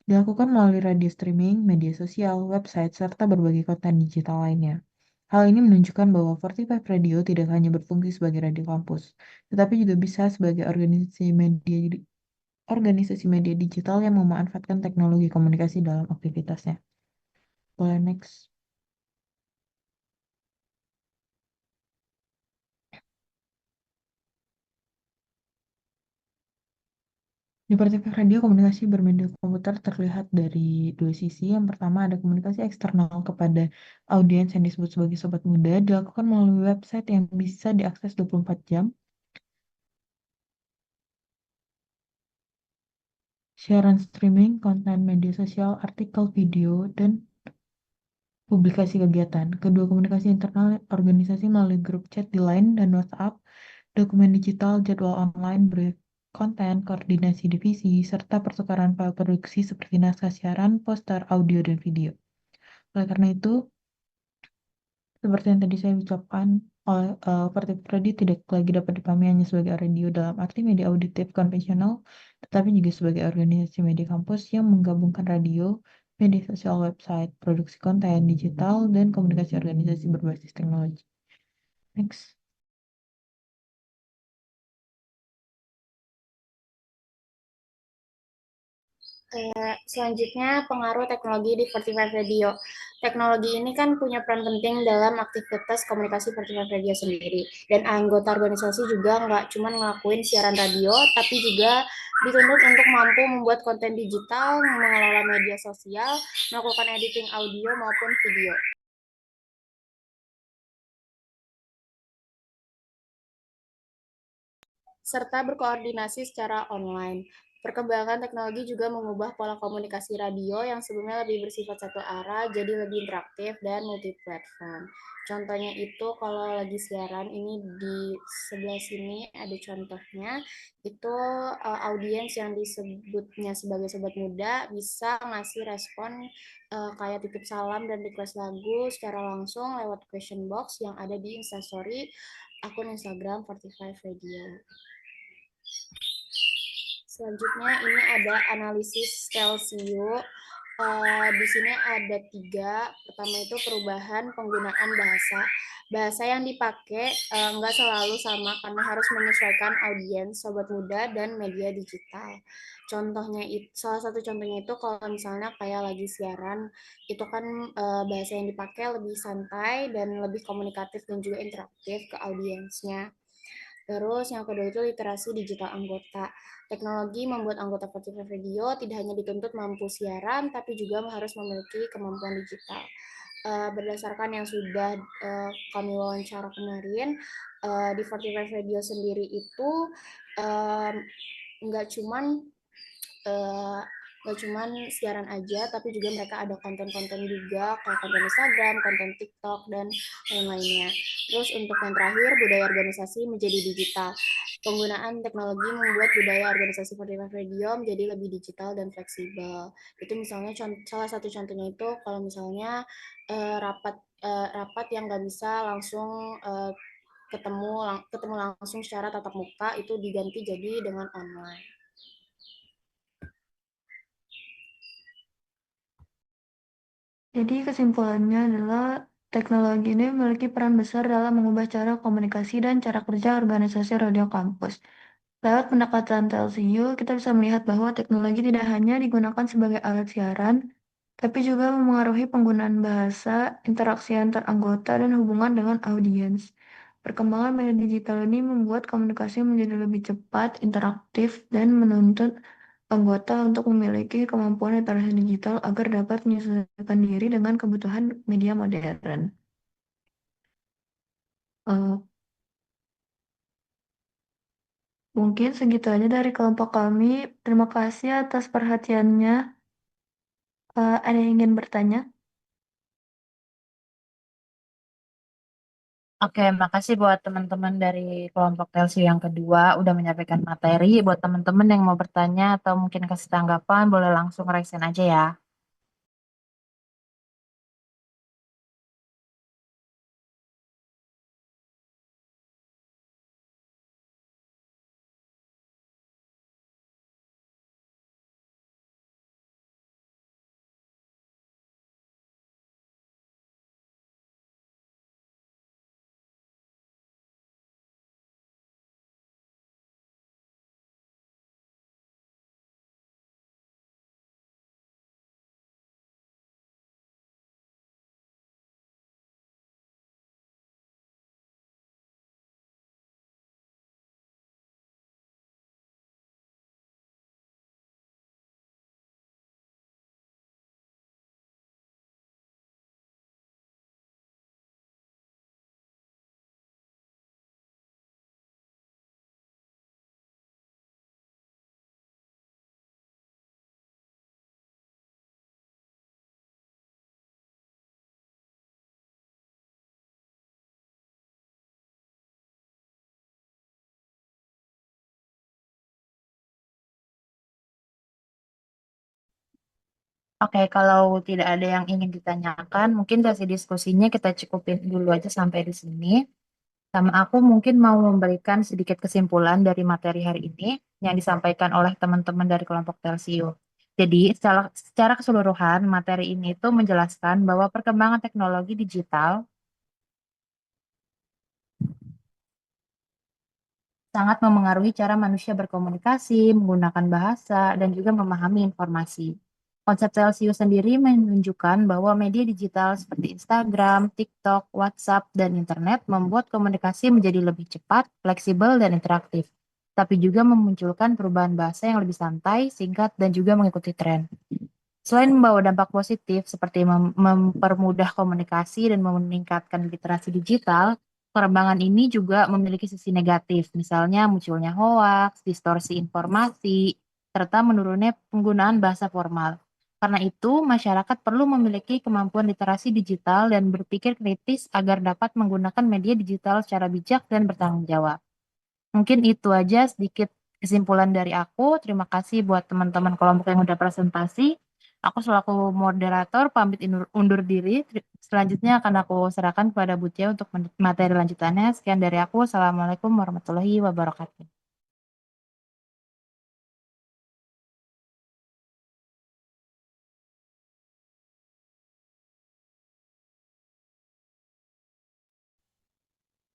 dilakukan melalui radio streaming, media sosial, website, serta berbagai konten digital lainnya. Hal ini menunjukkan bahwa Fortifive Radio tidak hanya berfungsi sebagai radio kampus, tetapi juga bisa sebagai organisasi media digital yang memanfaatkan teknologi komunikasi dalam aktivitasnya. Boleh next. Di Perspektif Radio, komunikasi bermedia komputer terlihat dari dua sisi. Yang pertama ada komunikasi eksternal kepada audiens yang disebut sebagai sobat muda, dilakukan melalui website yang bisa diakses 24 jam. Siaran streaming, konten media sosial, artikel, video, dan publikasi kegiatan. Kedua komunikasi internal organisasi melalui grup chat di Line dan WhatsApp, dokumen digital, jadwal online, brief konten, koordinasi divisi, serta pertukaran file produksi seperti naskah siaran, poster, audio, dan video. Oleh karena itu, seperti yang tadi saya ucapkan, oleh Fortifive Radio tidak lagi dapat dipahami hanya sebagai radio dalam arti media auditif konvensional, tetapi juga sebagai organisasi media kampus yang menggabungkan radio, media sosial, website, produksi konten digital, dan komunikasi organisasi berbasis teknologi. Next. Selanjutnya, pengaruh teknologi di Fortify Radio. Teknologi ini kan punya peran penting dalam aktivitas komunikasi Fortify Radio sendiri. Dan anggota organisasi juga nggak cuma ngelakuin siaran radio, tapi juga dituntut untuk mampu membuat konten digital, mengelola media sosial, melakukan editing audio maupun video, serta berkoordinasi secara online. Perkembangan teknologi juga mengubah pola komunikasi radio yang sebelumnya lebih bersifat satu arah jadi lebih interaktif dan multi platform. Contohnya itu kalau lagi siaran ini di sebelah sini ada contohnya itu audiens yang disebutnya sebagai sobat muda bisa ngasih respon kayak titip salam dan request lagu secara langsung lewat question box yang ada di Instastory akun Instagram 45 Radio. Selanjutnya ini ada analisis Celsius. Di sini ada 3. Pertama itu perubahan penggunaan bahasa. Bahasa yang dipakai nggak selalu sama karena harus menyesuaikan audiens, sobat muda, dan media digital. Contohnya itu, salah satu contohnya itu kalau misalnya kayak lagi siaran, itu kan bahasa yang dipakai lebih santai dan lebih komunikatif dan juga interaktif ke audiensnya. Terus yang kedua itu literasi digital anggota. Teknologi membuat anggota Spotify Radio tidak hanya dituntut mampu siaran, tapi juga harus memiliki kemampuan digital. Berdasarkan yang sudah kami wawancara kemarin, di Spotify Radio sendiri itu nggak cuman eh, nggak cuman siaran aja, tapi juga mereka ada konten-konten juga, kayak konten Instagram, konten TikTok, dan lain-lainnya. Terus untuk yang terakhir, budaya organisasi menjadi digital. Penggunaan teknologi membuat budaya organisasi Spotify Radio menjadi lebih digital dan fleksibel. Itu misalnya salah satu contohnya itu kalau misalnya rapat yang nggak bisa langsung ketemu langsung secara tatap muka itu diganti jadi dengan online. Jadi kesimpulannya adalah teknologi ini memiliki peran besar dalam mengubah cara komunikasi dan cara kerja organisasi radio kampus. Lewat pendekatan TLCU, kita bisa melihat bahwa teknologi tidak hanya digunakan sebagai alat siaran, tapi juga memengaruhi penggunaan bahasa, interaksi antar anggota, dan hubungan dengan audiens. Perkembangan media digital ini membuat komunikasi menjadi lebih cepat, interaktif, dan menuntut anggota untuk memiliki kemampuan literasi digital agar dapat menyesuaikan diri dengan kebutuhan media modern. Eh, Mungkin segitu aja dari kelompok kami. Terima kasih atas perhatiannya. Ada yang ingin bertanya? Oke, makasih buat teman-teman dari kelompok Telsi yang kedua udah menyampaikan materi. Buat teman-teman yang mau bertanya atau mungkin kasih tanggapan, boleh langsung raise aja ya. Oke, kalau tidak ada yang ingin ditanyakan, mungkin sesi diskusinya kita cukupin dulu aja sampai di sini. Sama aku mungkin mau memberikan sedikit kesimpulan dari materi hari ini yang disampaikan oleh teman-teman dari kelompok Telsio. Jadi, secara keseluruhan, materi ini itu menjelaskan bahwa perkembangan teknologi digital sangat memengaruhi cara manusia berkomunikasi, menggunakan bahasa, dan juga memahami informasi. Konsep Celsius sendiri menunjukkan bahwa media digital seperti Instagram, TikTok, WhatsApp, dan internet membuat komunikasi menjadi lebih cepat, fleksibel, dan interaktif, tapi juga memunculkan perubahan bahasa yang lebih santai, singkat, dan juga mengikuti tren. Selain membawa dampak positif seperti mempermudah komunikasi dan meningkatkan literasi digital, perkembangan ini juga memiliki sisi negatif, misalnya munculnya hoaks, distorsi informasi, serta menurunnya penggunaan bahasa formal. Karena itu, masyarakat perlu memiliki kemampuan literasi digital dan berpikir kritis agar dapat menggunakan media digital secara bijak dan bertanggung jawab. Mungkin itu aja sedikit kesimpulan dari aku. Terima kasih buat teman-teman kelompok yang udah presentasi. Aku selaku moderator pamit undur diri. Selanjutnya akan aku serahkan kepada Butia untuk materi lanjutannya. Sekian dari aku. Assalamualaikum warahmatullahi wabarakatuh.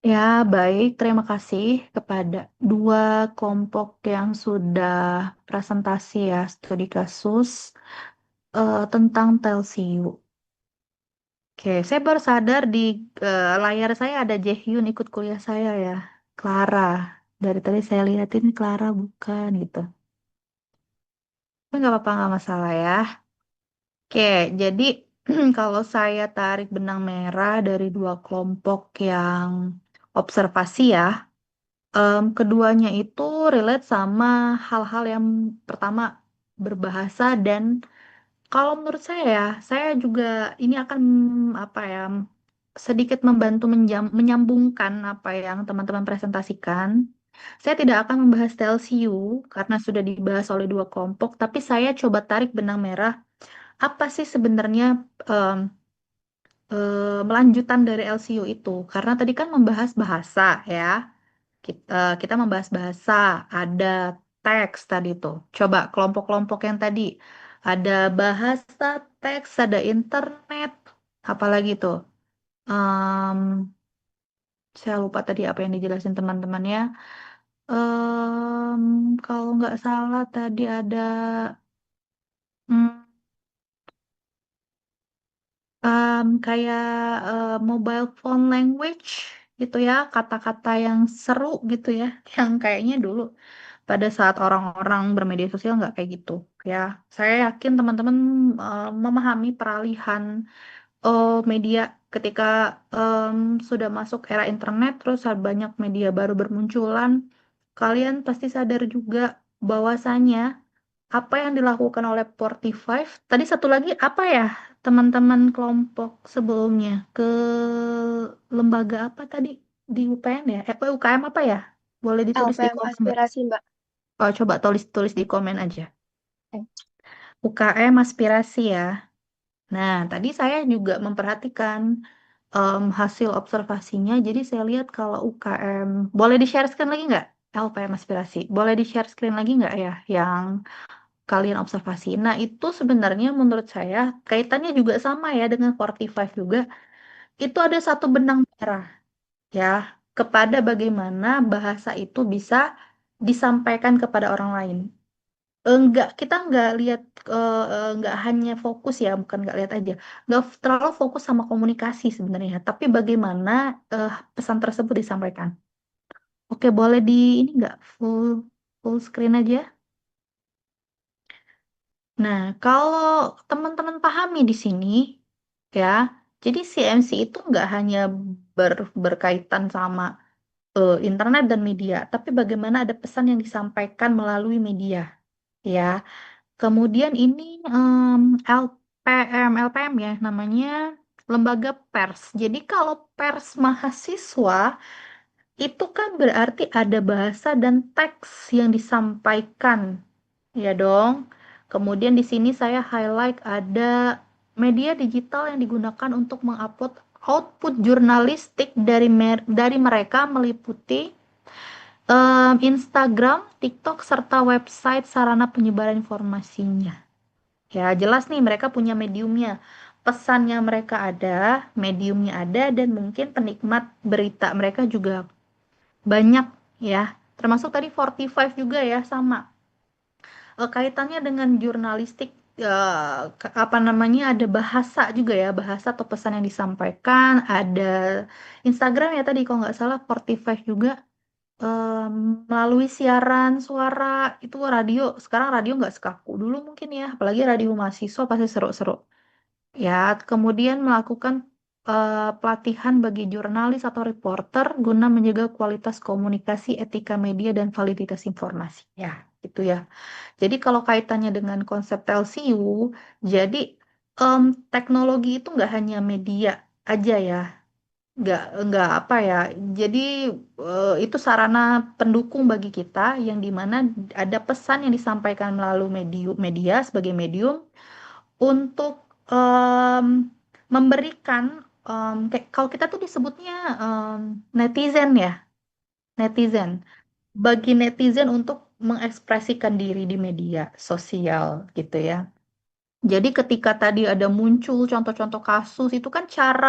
Ya, baik. Terima kasih kepada dua kelompok yang sudah presentasi ya, studi kasus tentang Telsiu. Oke, saya baru sadar di layar saya ada Jaehyun ikut kuliah saya ya, Clara. Dari tadi saya lihatin Clara bukan gitu. Tapi nggak apa-apa, nggak masalah ya. Oke, jadi kalau saya tarik benang merah dari dua kelompok yang observasi ya, keduanya itu relate sama hal-hal yang pertama berbahasa dan kalau menurut saya juga ini akan apa ya sedikit membantu menyambungkan apa yang teman-teman presentasikan. Saya tidak akan membahas TLCU karena sudah dibahas oleh dua kelompok, tapi saya coba tarik benang merah apa sih sebenarnya em, melanjutan dari LCU itu? Karena tadi kan membahas bahasa ya. Kita membahas bahasa, ada teks tadi tuh. Coba kelompok-kelompok yang tadi. Ada bahasa, teks, ada internet, apalagi tuh. Em, saya lupa tadi apa yang dijelasin teman-teman ya. Kalau nggak salah tadi ada hmm, kayak mobile phone language gitu ya, kata-kata yang seru gitu ya, yang kayaknya dulu pada saat orang-orang bermedia sosial nggak kayak gitu ya. Saya yakin teman-teman memahami peralihan media ketika sudah masuk era internet, terus banyak media baru bermunculan. Kalian pasti sadar juga bahwasannya apa yang dilakukan oleh 45, tadi satu lagi apa ya teman-teman kelompok sebelumnya ke lembaga apa tadi di UPN ya? UKM apa ya? Boleh ditulis di LPM komen Mbak. aspirasi, Mbak. Oh, coba tulis-tulis di komen aja. Eh, UKM aspirasi ya. Nah, tadi saya juga memperhatikan hasil observasinya. Jadi saya lihat kalau UKM, boleh di-share screen lagi nggak? LPM aspirasi. Boleh di-share screen lagi nggak ya? Yang kalian observasi. Nah, itu sebenarnya menurut saya kaitannya juga sama ya dengan 45 juga. Itu ada satu benang merah ya kepada bagaimana bahasa itu bisa disampaikan kepada orang lain. Kita nggak lihat nggak hanya fokus ya, bukan nggak lihat aja, nggak terlalu fokus sama komunikasi sebenarnya, tapi bagaimana pesan tersebut disampaikan. Oke, boleh di ini nggak full full screen aja. Nah, kalau teman-teman pahami di sini, ya, jadi CMC itu nggak hanya berkaitan sama internet dan media, tapi bagaimana ada pesan yang disampaikan melalui media, ya. Kemudian ini LPM ya, namanya lembaga pers. Jadi kalau pers mahasiswa itu kan berarti ada bahasa dan teks yang disampaikan. Ya dong. Kemudian di sini saya highlight ada media digital yang digunakan untuk mengupload output jurnalistik dari mereka meliputi Instagram, TikTok, serta website sarana penyebaran informasinya. Ya, jelas nih mereka punya mediumnya. Pesannya mereka ada, mediumnya ada, dan mungkin penikmat berita mereka juga banyak ya. termasuk tadi 45 juga ya, sama. Kaitannya dengan jurnalistik, apa namanya, ada bahasa juga ya, bahasa atau pesan yang disampaikan, ada Instagram ya tadi kalau nggak salah 45 juga, em, melalui siaran suara, itu radio, sekarang radio nggak sekaku dulu mungkin ya, apalagi radio mahasiswa pasti seru-seru. Ya, kemudian melakukan pelatihan bagi jurnalis atau reporter guna menjaga kualitas komunikasi, etika media, dan validitas informasi. Ya, itu ya. Jadi kalau kaitannya dengan konsep TLCU, jadi em, teknologi itu nggak hanya media aja ya, nggak apa ya. Jadi itu sarana pendukung bagi kita yang dimana ada pesan yang disampaikan melalui media sebagai medium untuk em, memberikan kayak kalau kita tuh disebutnya netizen ya, netizen. Bagi netizen untuk mengekspresikan diri di media sosial gitu ya. Jadi ketika tadi ada muncul contoh-contoh kasus itu kan cara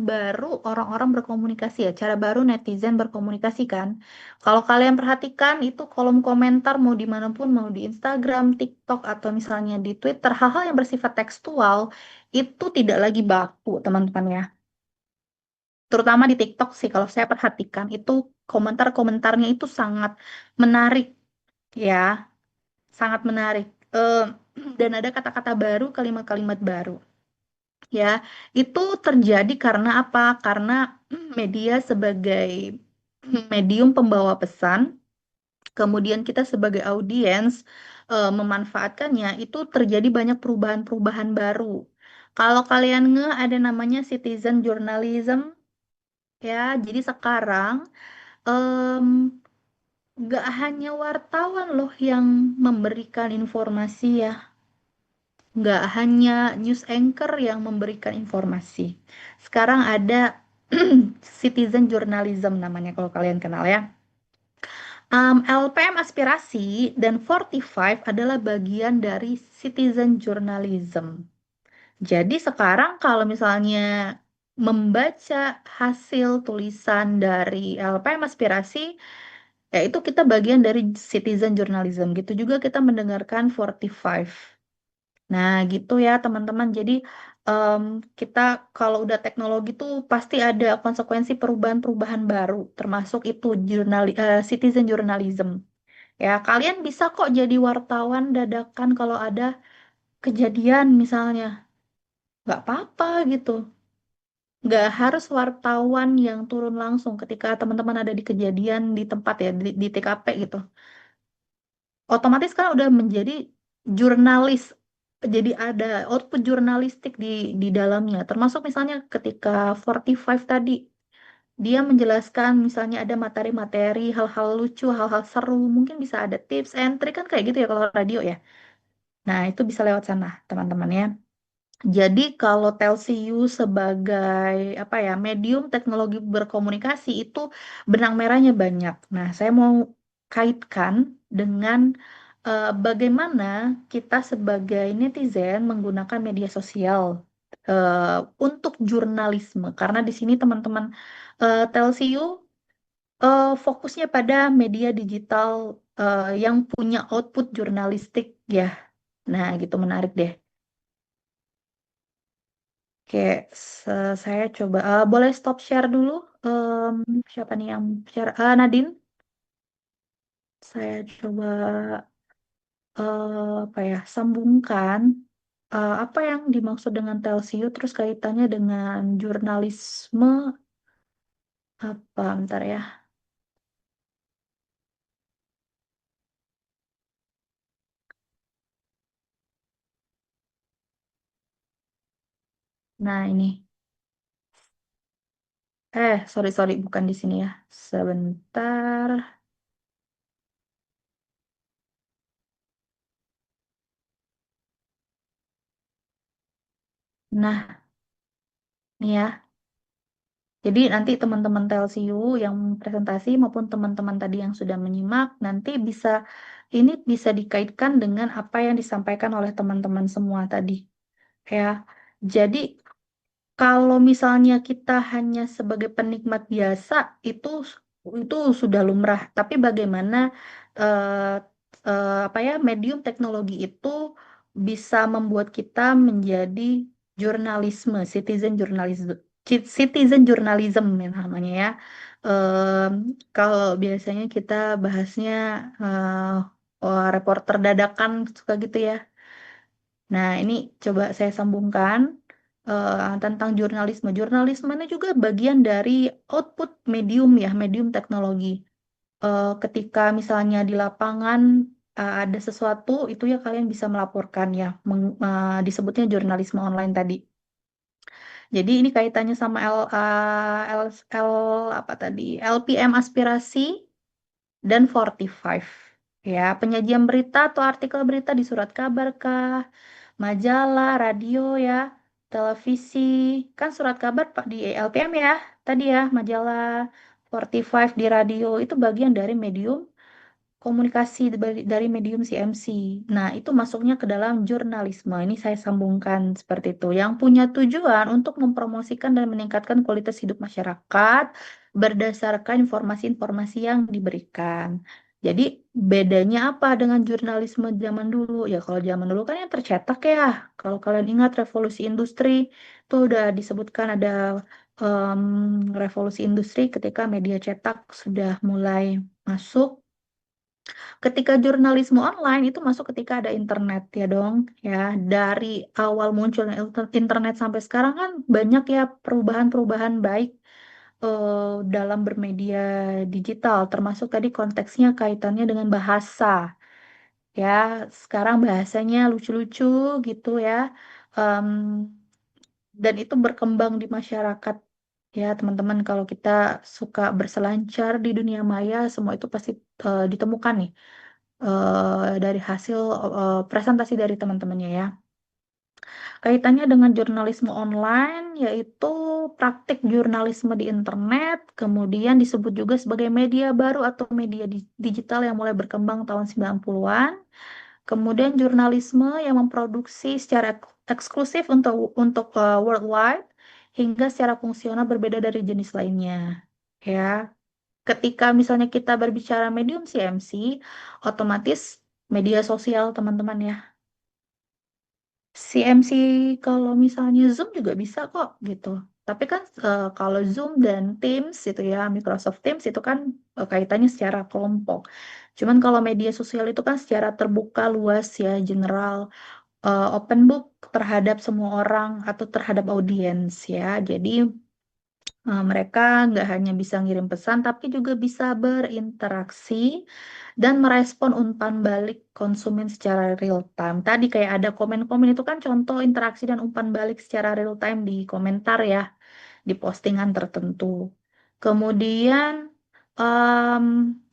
baru orang-orang berkomunikasi ya, cara baru netizen berkomunikasi kan. Kalau kalian perhatikan itu kolom komentar mau dimanapun, mau di Instagram, TikTok atau misalnya di Twitter, hal-hal yang bersifat tekstual itu tidak lagi baku teman-teman ya. Terutama di TikTok sih kalau saya perhatikan itu komentar-komentarnya itu sangat menarik ya, sangat menarik. Eh, dan ada kata-kata baru, kalimat-kalimat baru. Ya, itu terjadi karena apa? Karena media sebagai medium pembawa pesan, kemudian kita sebagai audiens memanfaatkannya, itu terjadi banyak perubahan-perubahan baru. Kalau kalian ada namanya citizen journalism, ya, jadi sekarang em, nggak hanya wartawan loh yang memberikan informasi ya. Nggak hanya news anchor yang memberikan informasi. Sekarang ada citizen journalism namanya kalau kalian kenal ya. LPM Aspirasi dan 45 adalah bagian dari citizen journalism. Jadi sekarang kalau misalnya membaca hasil tulisan dari LPM Aspirasi, ya itu kita bagian dari citizen journalism. Gitu juga kita mendengarkan 45. Nah, gitu ya teman-teman. Jadi em, kita kalau udah teknologi tuh pasti ada konsekuensi perubahan-perubahan baru, termasuk itu citizen journalism. Ya, kalian bisa kok jadi wartawan dadakan kalau ada kejadian misalnya. Nggak apa-apa gitu. Nggak harus wartawan yang turun langsung ketika teman-teman ada di kejadian di tempat ya, di TKP gitu. Otomatis kan udah menjadi jurnalis. Jadi ada output jurnalistik di dalamnya. Termasuk misalnya ketika 45 tadi, dia menjelaskan misalnya ada materi-materi, hal-hal lucu, hal-hal seru, mungkin bisa ada tips and trick kan kayak gitu ya kalau radio ya. Nah, itu bisa lewat sana, teman-teman ya. Jadi kalau Telsiu sebagai apa ya medium teknologi berkomunikasi itu benang merahnya banyak. Nah, saya mau kaitkan dengan bagaimana kita sebagai netizen menggunakan media sosial eh, untuk jurnalisme. Karena di sini teman-teman Telsiu fokusnya pada media digital yang punya output jurnalistik ya. Nah, gitu menarik deh. Oke, saya coba. Boleh stop share dulu? Em, Siapa nih yang share? Nadine, saya coba apa ya sambungkan apa yang dimaksud dengan telsiu, terus kaitannya dengan jurnalisme apa? Bentar ya. Nah ini, sorry sorry, bukan di sini ya. Sebentar. Nah, nih ya. Jadi nanti teman-teman TLCU yang presentasi maupun teman-teman tadi yang sudah menyimak nanti ini bisa dikaitkan dengan apa yang disampaikan oleh teman-teman semua tadi ya. Jadi kalau misalnya kita hanya sebagai penikmat biasa itu itu sudah lumrah. Tapi bagaimana eh, apa ya medium teknologi itu bisa membuat kita menjadi jurnalisme, citizen journalism ya namanya ya. Em, Kalau biasanya kita bahasnya reporter dadakan suka gitu ya. Nah, ini coba saya sambungkan tentang jurnalisme. Jurnalisme ini juga bagian dari output medium ya, medium teknologi. Ketika misalnya di lapangan ada sesuatu, itu ya kalian bisa melaporkan ya, disebutnya jurnalisme online tadi. Jadi ini kaitannya sama apa tadi? LPM aspirasi dan 45. Ya, penyajian berita atau artikel berita di surat kabar kah, majalah, radio ya, televisi. Kan surat kabar Pak di LPM ya, tadi ya, majalah 45 di radio itu bagian dari medium komunikasi dari medium CMC. Nah, itu masuknya ke dalam jurnalisme. Ini saya sambungkan seperti itu. Yang punya tujuan untuk mempromosikan dan meningkatkan kualitas hidup masyarakat berdasarkan informasi-informasi yang diberikan. Jadi, bedanya apa dengan jurnalisme zaman dulu? Ya, kalau zaman dulu kan yang tercetak ya. Kalau kalian ingat revolusi industri, itu udah disebutkan ada revolusi industri ketika media cetak sudah mulai masuk. Ketika jurnalisme online itu masuk ketika ada internet ya dong ya. Dari awal munculnya internet sampai sekarang kan banyak ya perubahan-perubahan baik dalam bermedia digital, termasuk tadi konteksnya kaitannya dengan bahasa ya. Sekarang bahasanya lucu-lucu gitu ya. Em, dan itu berkembang di masyarakat ya teman-teman. Kalau kita suka berselancar di dunia maya, semua itu pasti ditemukan nih dari hasil presentasi dari teman-temannya ya. Kaitannya dengan jurnalisme online, yaitu praktik jurnalisme di internet, kemudian disebut juga sebagai media baru atau media digital yang mulai berkembang tahun 90-an. Kemudian jurnalisme yang memproduksi secara eksklusif untuk worldwide hingga secara fungsional berbeda dari jenis lainnya. Ya, ketika misalnya kita berbicara medium CMC, otomatis media sosial teman-teman ya. CMC kalau misalnya Zoom juga bisa kok gitu. Tapi kan kalau Zoom dan Teams itu ya, Microsoft Teams itu kan kaitannya secara kelompok. Cuman kalau media sosial itu kan secara terbuka luas ya, general, open book terhadap semua orang atau terhadap audiens ya. Jadi mereka nggak hanya bisa ngirim pesan, tapi juga bisa berinteraksi dan merespon umpan balik konsumen secara real time. Tadi kayak ada komen-komen itu kan contoh interaksi dan umpan balik secara real time di komentar ya, di postingan tertentu. Kemudian em,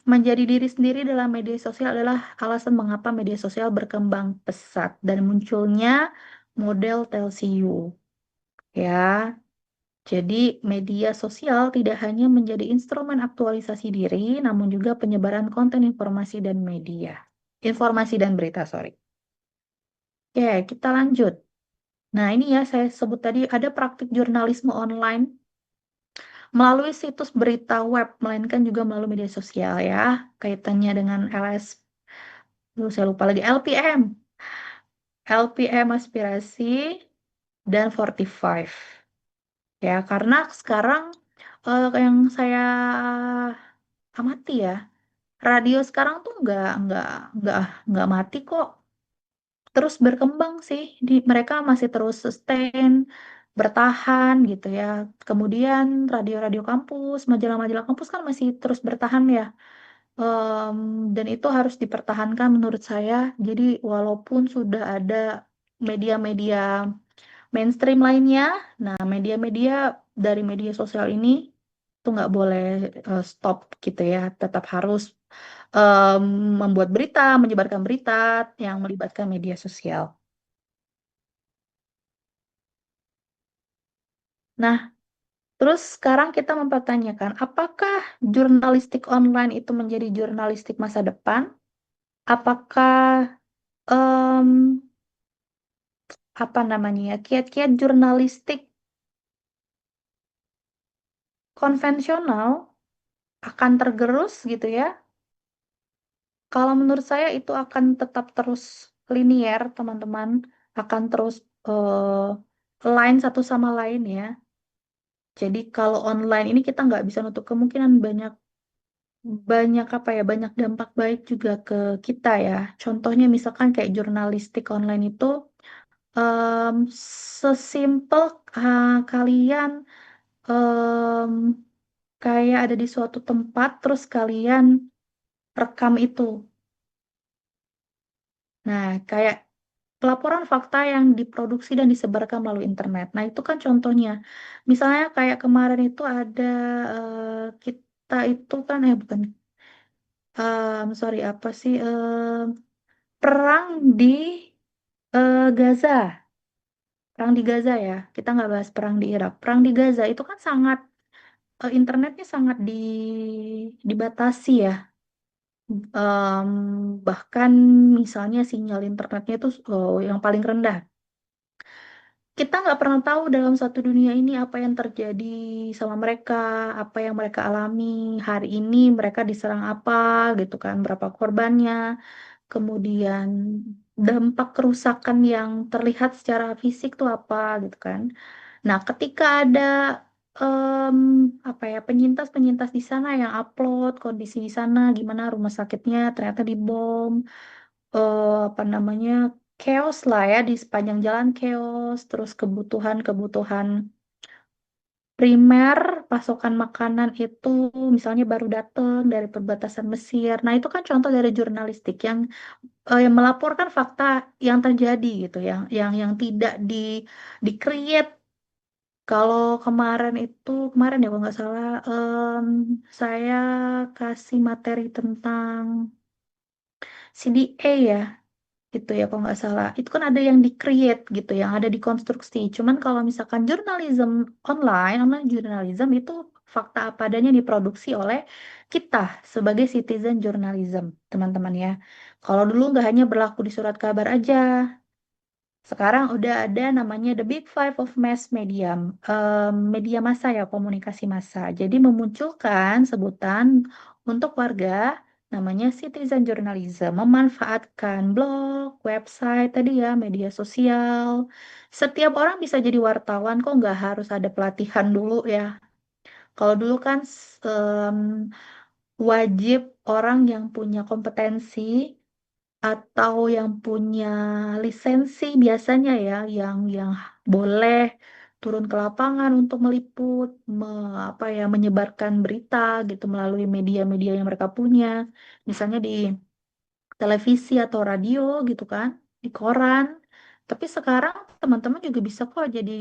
menjadi diri sendiri dalam media sosial adalah alasan mengapa media sosial berkembang pesat dan munculnya model tells you. Ya, jadi, media sosial tidak hanya menjadi instrumen aktualisasi diri, namun juga penyebaran konten informasi dan media. Informasi dan berita, sorry. Oke, kita lanjut. Nah, ini ya saya sebut tadi ada praktik jurnalisme online melalui situs berita web, melainkan juga melalui media sosial ya. Kaitannya dengan saya lupa lagi, LPM aspirasi, dan 45. Ya, karena sekarang yang saya amati ya, radio sekarang tuh nggak nggak mati kok, terus berkembang sih. Mereka masih terus sustain, bertahan gitu ya. Kemudian radio-radio kampus, majalah-majalah kampus kan masih terus bertahan ya. Em, dan itu harus dipertahankan menurut saya. Jadi walaupun sudah ada media-media mainstream lainnya, nah media-media dari media sosial ini itu nggak boleh stop gitu ya. Tetap harus em, membuat berita, menyebarkan berita yang melibatkan media sosial. Nah, terus sekarang kita mempertanyakan, apakah jurnalistik online itu menjadi jurnalistik masa depan? Apakah em, apa namanya ya, kiat-kiat jurnalistik konvensional akan tergerus gitu ya. Kalau menurut saya itu akan tetap terus linier, teman-teman, akan terus line satu sama lain ya. Jadi kalau online ini kita nggak bisa nutup kemungkinan banyak banyak apa ya banyak dampak baik juga ke kita ya. Contohnya misalkan kayak jurnalistik online itu em, sesimpel kalian em, kayak ada di suatu tempat terus kalian rekam itu. Nah, kayak pelaporan fakta yang diproduksi dan disebarkan melalui internet. Nah, itu kan contohnya. Misalnya kayak kemarin itu ada kita itu kan bukan sorry apa sih perang di Gaza. Perang di Gaza ya. Kita nggak bahas perang di Irak. Perang di Gaza itu kan sangat internetnya sangat dibatasi ya. Em, bahkan misalnya sinyal internetnya itu yang paling rendah. Kita nggak pernah tahu dalam satu dunia ini apa yang terjadi sama mereka, apa yang mereka alami hari ini, mereka diserang apa gitu kan, berapa korbannya, kemudian dampak kerusakan yang terlihat secara fisik tuh apa gitu kan. Nah, ketika ada em, apa ya penyintas-penyintas di sana yang upload kondisi di sana, gimana rumah sakitnya ternyata dibom, apa namanya chaos lah ya di sepanjang jalan chaos, terus kebutuhan-kebutuhan primer pasokan makanan itu misalnya baru datang dari perbatasan Mesir. Nah, itu kan contoh dari jurnalistik yang melaporkan fakta yang terjadi gitu, yang tidak di-create. Kalau kemarin ya kalau nggak salah saya kasih materi tentang CDA ya gitu ya kalau nggak salah itu kan ada yang di-create gitu yang ada dikonstruksi cuman kalau misalkan jurnalism online jurnalism itu fakta apa adanya diproduksi oleh kita sebagai citizen journalism teman-teman ya kalau dulu nggak hanya berlaku di surat kabar aja sekarang udah ada namanya the big five of mass media media massa ya komunikasi massa jadi memunculkan sebutan untuk warga namanya citizen journalism, memanfaatkan blog, website tadi ya, media sosial. Setiap orang bisa jadi wartawan kok nggak harus ada pelatihan dulu ya. Kalau dulu kan wajib orang yang punya kompetensi atau yang punya lisensi biasanya ya, yang boleh turun ke lapangan untuk meliput, apa ya, menyebarkan berita gitu melalui media-media yang mereka punya. Misalnya di televisi atau radio gitu kan, di koran. Tapi sekarang teman-teman juga bisa kok jadi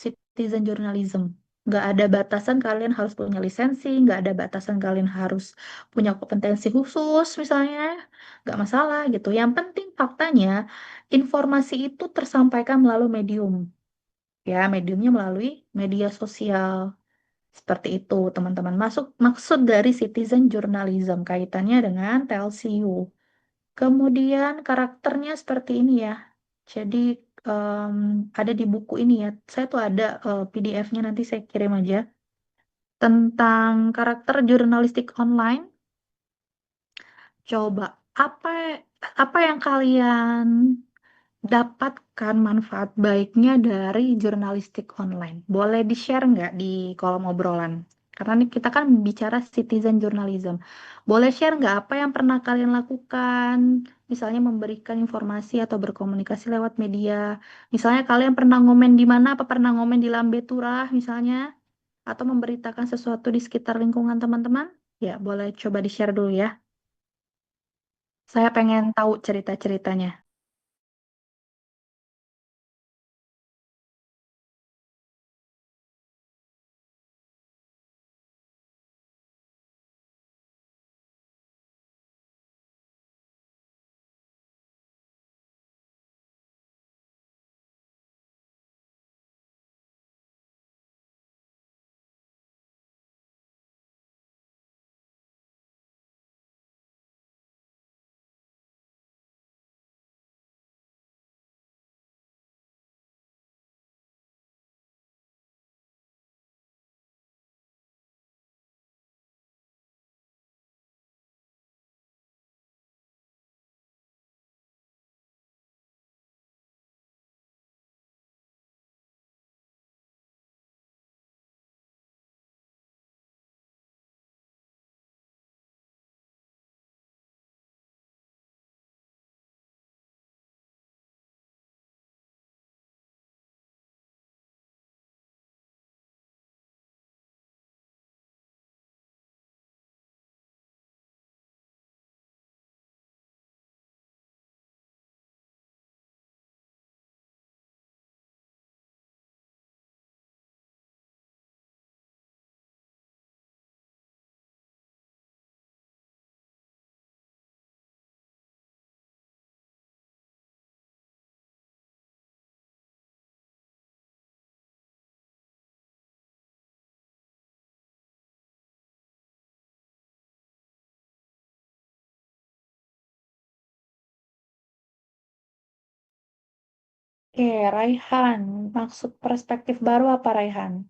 citizen journalism. Nggak ada batasan kalian harus punya lisensi, nggak ada batasan kalian harus punya kompetensi khusus misalnya, nggak masalah gitu. Yang penting faktanya informasi itu tersampaikan melalui medium, ya mediumnya melalui media sosial. Seperti itu, teman-teman. Maksud dari citizen journalism kaitannya dengan TLCU. Kemudian karakternya seperti ini ya. Jadi em, ada di buku ini ya. Saya tuh ada PDF-nya nanti saya kirim aja tentang karakter jurnalistik online. Coba apa apa yang kalian dapatkan manfaat baiknya dari jurnalistik online? Boleh di-share nggak di kolom obrolan? Karena ini kita kan bicara citizen journalism. Boleh share nggak apa yang pernah kalian lakukan? Misalnya memberikan informasi atau berkomunikasi lewat media. Misalnya kalian pernah ngomen di mana? Apa pernah ngomen di Lambe Turah misalnya? Atau memberitakan sesuatu di sekitar lingkungan teman-teman? Ya, boleh coba di-share dulu ya. Saya pengen tahu cerita-ceritanya. Oke, Raihan, maksud perspektif baru apa Raihan?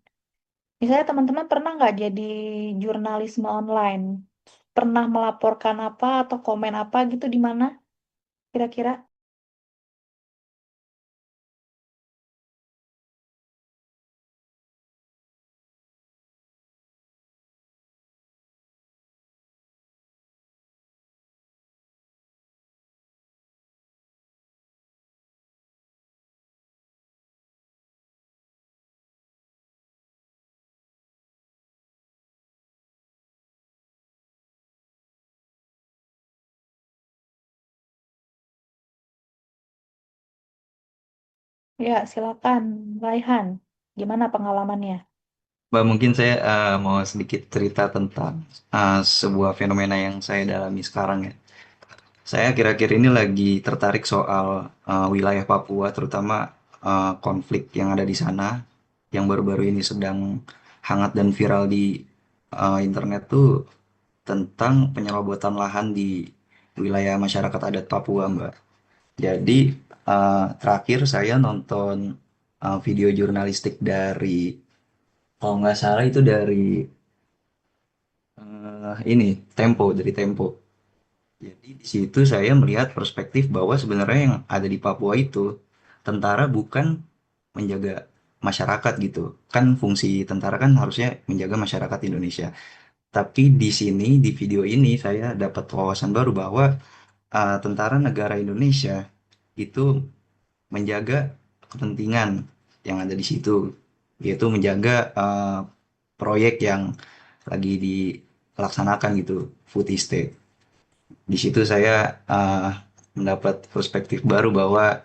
Misalnya teman-teman pernah nggak jadi jurnalisme online? Pernah melaporkan apa atau komen apa gitu di mana kira-kira? Ya, silakan Raihan. Gimana pengalamannya? Mbak, mungkin saya mau sedikit cerita tentang sebuah fenomena yang saya dalami sekarang ya. Saya akhir-akhir ini lagi tertarik soal wilayah Papua, terutama konflik yang ada di sana, yang baru-baru ini sedang hangat dan viral di internet tuh tentang penyerobotan lahan di wilayah masyarakat adat Papua, Mbak. Jadi terakhir saya nonton video jurnalistik dari, kalau nggak salah itu dari ini Tempo, dari Tempo. Jadi di situ saya melihat perspektif bahwa sebenarnya yang ada di Papua itu tentara bukan menjaga masyarakat gitu. Kan fungsi tentara kan harusnya menjaga masyarakat Indonesia. Tapi di sini di video ini saya dapat wawasan baru bahwa tentara negara Indonesia itu menjaga kepentingan yang ada di situ, yaitu menjaga proyek yang lagi dilaksanakan gitu, food estate. Di situ saya mendapat perspektif baru bahwa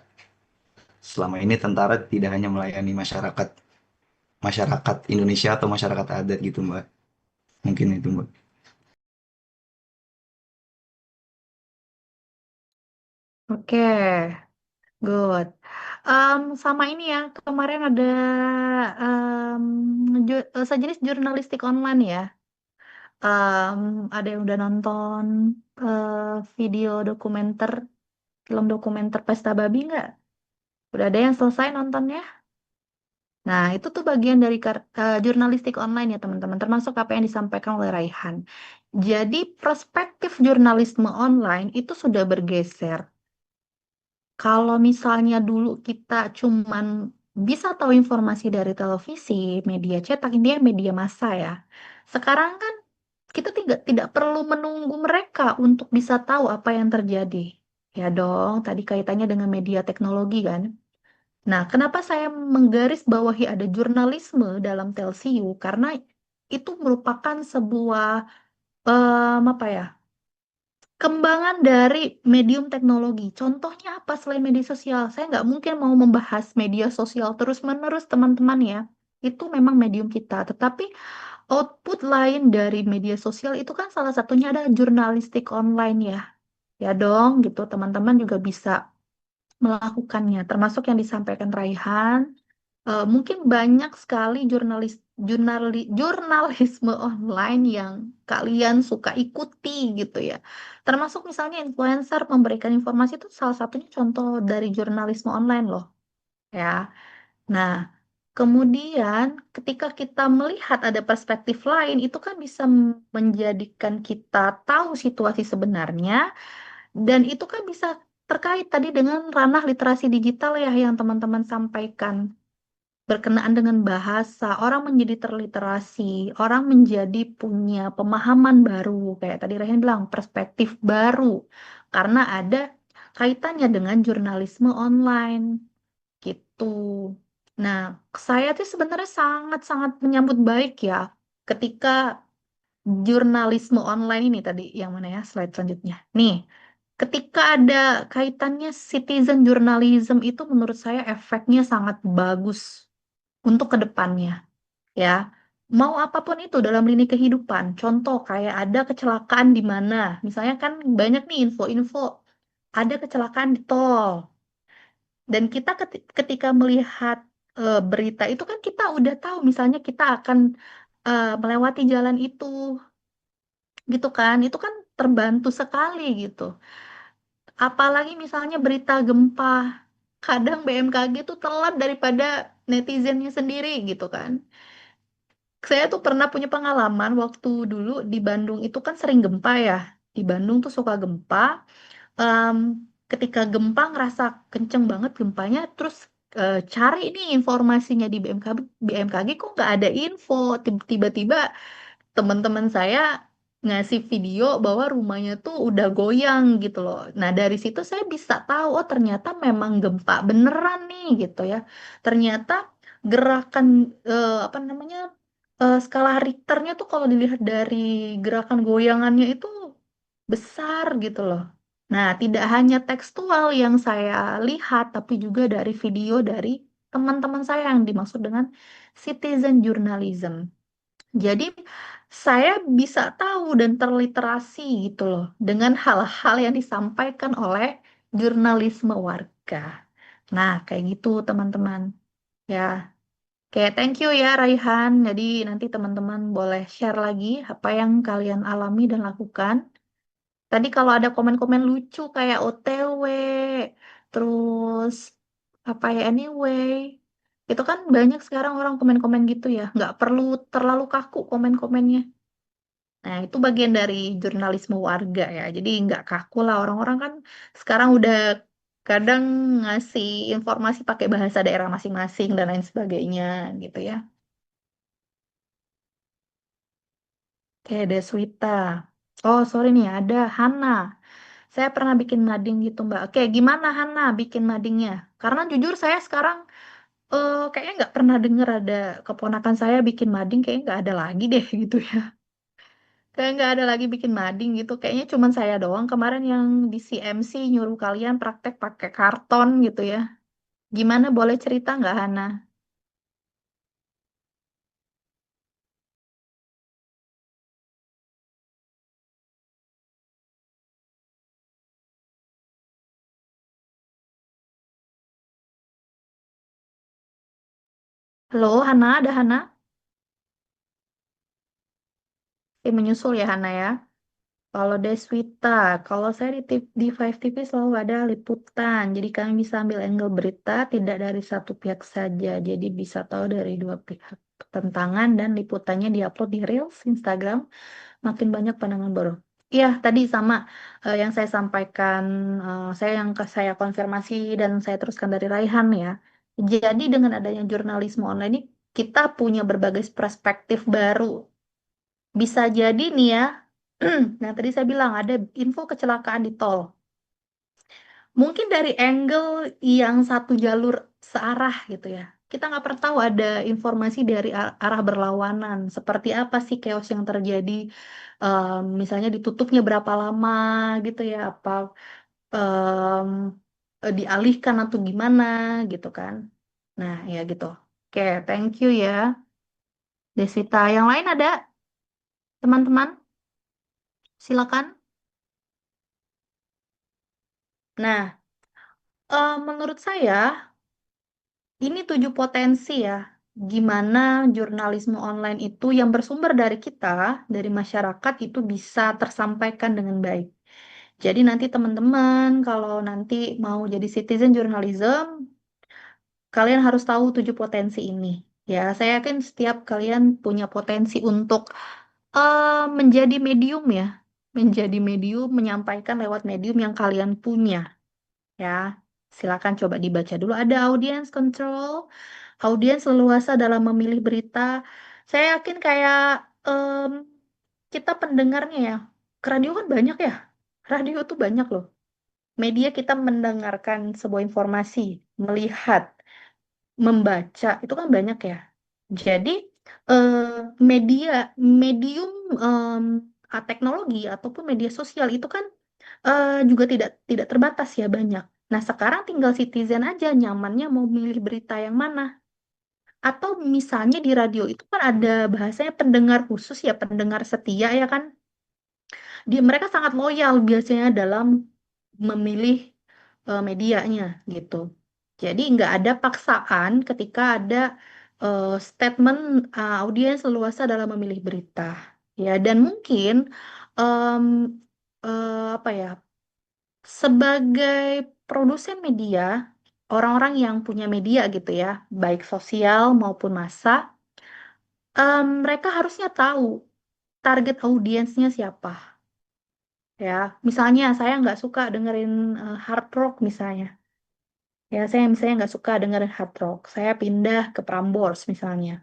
selama ini tentara tidak hanya melayani masyarakat masyarakat Indonesia atau masyarakat adat gitu, Mbak. Mungkin itu, Mbak. Oke, good. Sama ini ya, kemarin ada sejenis jurnalistik online ya. Ada yang udah nonton eh, video dokumenter, film dokumenter Pesta Babi nggak? Udah ada yang selesai nontonnya? Nah, itu tuh bagian dari jurnalistik online ya teman-teman, termasuk apa yang disampaikan oleh Raihan. Jadi perspektif jurnalisme online itu sudah bergeser. Kalau misalnya dulu kita cuman bisa tahu informasi dari televisi, media cetak, intinya media massa ya. Sekarang kan kita tidak perlu menunggu mereka untuk bisa tahu apa yang terjadi. Ya dong, tadi kaitannya dengan media teknologi kan. Nah, kenapa saya menggarisbawahi ada jurnalisme dalam Telsiu? Karena itu merupakan sebuah apa ya? Kembangan dari medium teknologi. Contohnya apa selain media sosial? Saya nggak mungkin mau membahas media sosial terus-menerus, teman-teman ya. Itu memang medium kita. Tetapi output lain dari media sosial itu kan salah satunya ada jurnalistik online ya. Ya dong, gitu. Teman-teman juga bisa melakukannya. Termasuk yang disampaikan Raihan. Mungkin banyak sekali jurnalisme online yang kalian suka ikuti gitu ya. Termasuk misalnya influencer memberikan informasi itu salah satunya contoh dari jurnalisme online loh ya. Nah, kemudian ketika kita melihat ada perspektif lain itu kan bisa menjadikan kita tahu situasi sebenarnya dan itu kan bisa terkait tadi dengan ranah literasi digital ya yang teman-teman sampaikan berkenaan dengan bahasa, orang menjadi terliterasi, orang menjadi punya pemahaman baru, kayak tadi Rehan bilang, perspektif baru, karena ada kaitannya dengan jurnalisme online, gitu. Nah, saya tuh sebenarnya sangat-sangat menyambut baik ya, ketika jurnalisme online ini tadi, yang mana ya, slide selanjutnya. Nih, ketika ada kaitannya citizen journalism itu menurut saya efeknya sangat bagus untuk kedepannya ya. Mau apapun itu dalam lini kehidupan. Contoh kayak ada kecelakaan di mana, misalnya kan banyak nih info-info ada kecelakaan di tol. Dan kita ketika melihat berita itu kan kita udah tahu misalnya kita akan melewati jalan itu gitu kan. Itu kan terbantu sekali gitu. Apalagi misalnya berita gempa. kadang BMKG tuh telat daripada netizennya sendiri gitu kan. Saya tuh pernah punya pengalaman waktu dulu di Bandung itu kan sering gempa ya. Di Bandung tuh suka gempa. Em, Ketika gempa ngerasa kenceng banget gempanya, terus cari nih informasinya di BMKG kok nggak ada info. Tiba-tiba teman-teman saya ngasih video bahwa rumahnya tuh udah goyang gitu loh. Nah, dari situ saya bisa tahu, oh ternyata memang gempa beneran nih gitu ya. Ternyata gerakan apa namanya skala Richternya tuh kalau dilihat dari gerakan goyangannya itu besar gitu loh. Nah, tidak hanya tekstual yang saya lihat, tapi juga dari video dari teman-teman saya yang dimaksud dengan citizen journalism. Jadi saya bisa tahu dan terliterasi gitu loh dengan hal-hal yang disampaikan oleh jurnalisme warga. Nah, kayak gitu teman-teman. Ya, kayak thank you ya Raihan. Jadi nanti teman-teman boleh share lagi apa yang kalian alami dan lakukan. Tadi kalau ada komen-komen lucu kayak OTW, terus apa ya anyway, itu kan banyak sekarang orang komen-komen gitu ya. Nggak perlu terlalu kaku komen-komennya. Nah, itu bagian dari jurnalisme warga ya. Jadi nggak kaku lah orang-orang kan sekarang udah kadang ngasih informasi pakai bahasa daerah masing-masing dan lain sebagainya gitu ya. Oke, Deswita. Oh, sorry nih, ada Hana. Saya pernah bikin mading gitu, Mbak. Oke, gimana Hana bikin madingnya? Karena jujur saya sekarang kayaknya nggak pernah dengar ada keponakan saya bikin mading, kayaknya nggak ada lagi deh gitu ya. Kayak nggak ada lagi bikin mading gitu. Kayaknya cuman saya doang kemarin yang di CMC nyuruh kalian praktek pakai karton gitu ya. Gimana boleh cerita nggak Hana? Halo Hana, ada Hana? Menyusul ya Hana ya. Kalau Deswita, kalau saya di Five TV selalu ada liputan. Jadi kami bisa ambil angle berita tidak dari satu pihak saja. Jadi bisa tahu dari dua pihak pertentangan dan liputannya diupload di Reels, Instagram, makin banyak pandangan baru. Iya, tadi sama yang saya sampaikan, saya konfirmasi dan saya teruskan dari Raihan ya. Jadi dengan adanya jurnalisme online ini kita punya berbagai perspektif baru. Bisa jadi nih ya, nah tadi saya bilang ada info kecelakaan di tol. Mungkin dari angle yang satu jalur searah gitu ya. Kita nggak pernah tahu ada informasi dari arah berlawanan. Seperti apa sih chaos yang terjadi. Misalnya ditutupnya berapa lama gitu ya. Apa em, dialihkan atau gimana gitu kan. Nah ya gitu. Oke, thank you ya Desita. Yang lain ada teman-teman? Silakan. Nah, menurut saya ini 7 potensi ya, gimana jurnalisme online itu yang bersumber dari kita, dari masyarakat itu bisa tersampaikan dengan baik. Jadi nanti teman-teman kalau nanti mau jadi citizen journalism, kalian harus tahu 7 potensi ini. Ya, saya yakin setiap kalian punya potensi untuk menjadi medium ya, menjadi medium, menyampaikan lewat medium yang kalian punya. Ya, silakan coba dibaca dulu. Ada audience control, audiens leluasa dalam memilih berita. Saya yakin kayak em, kita pendengarnya ya, ke radio kan banyak ya. Radio tuh banyak loh. Media kita mendengarkan sebuah informasi, melihat, membaca, itu kan banyak ya. Jadi eh, media, medium teknologi ataupun media sosial itu kan juga tidak terbatas ya banyak. Nah, sekarang tinggal citizen aja nyamannya mau milih berita yang mana. Atau misalnya di radio itu kan ada bahasanya pendengar khusus ya, pendengar setia ya kan. Mereka sangat loyal biasanya dalam memilih medianya gitu. Jadi nggak ada paksaan ketika ada statement audiens leluasa dalam memilih berita. Ya, dan mungkin em, apa ya, sebagai produsen media, orang-orang yang punya media gitu ya, baik sosial maupun massa, mereka harusnya tahu target audiensnya siapa. Ya, misalnya saya nggak suka dengerin hard rock misalnya. Ya, saya misalnya nggak suka dengerin hard rock. Saya pindah ke Prambors misalnya.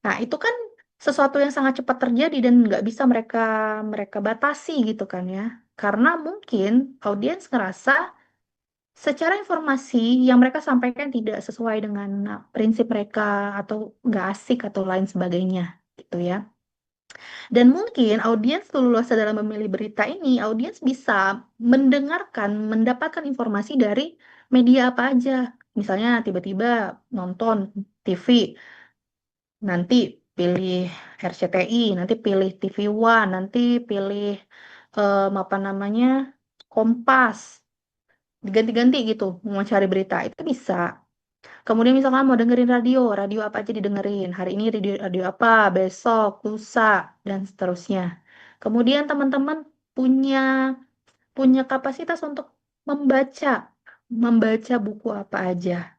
Nah, itu kan sesuatu yang sangat cepat terjadi dan nggak bisa mereka mereka batasi gitu kan ya. Karena mungkin audiens ngerasa secara informasi yang mereka sampaikan tidak sesuai dengan prinsip mereka atau nggak asik atau lain sebagainya gitu ya. Dan mungkin audiens leluasa dalam memilih berita ini, audiens bisa mendengarkan, mendapatkan informasi dari media apa aja. Misalnya tiba-tiba nonton TV, nanti pilih RCTI, nanti pilih TV One, nanti pilih apa namanya Kompas, diganti-ganti gitu mau cari berita itu bisa. Kemudian misalkan mau dengerin radio, radio apa aja didengerin. Hari ini radio, radio apa, besok, lusa, dan seterusnya. Kemudian teman-teman punya punya kapasitas untuk membaca, membaca buku apa aja.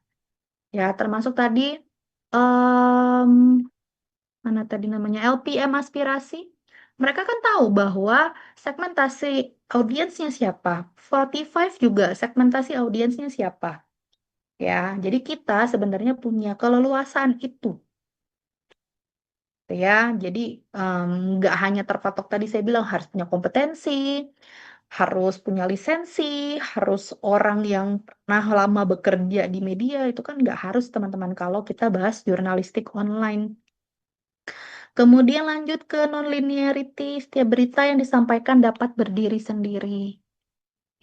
Ya, termasuk tadi em, mana tadi namanya LPM aspirasi. Mereka kan tahu bahwa segmentasi audiensnya siapa. 45 juga segmentasi audiensnya siapa. Ya, jadi kita sebenarnya punya keleluasaan itu, gitu ya. Jadi nggak hanya terpatok tadi saya bilang harus punya kompetensi, harus punya lisensi, harus orang yang pernah lama bekerja di media itu kan nggak harus teman-teman kalau kita bahas jurnalistik online. Kemudian lanjut ke non-linearity, setiap berita yang disampaikan dapat berdiri sendiri.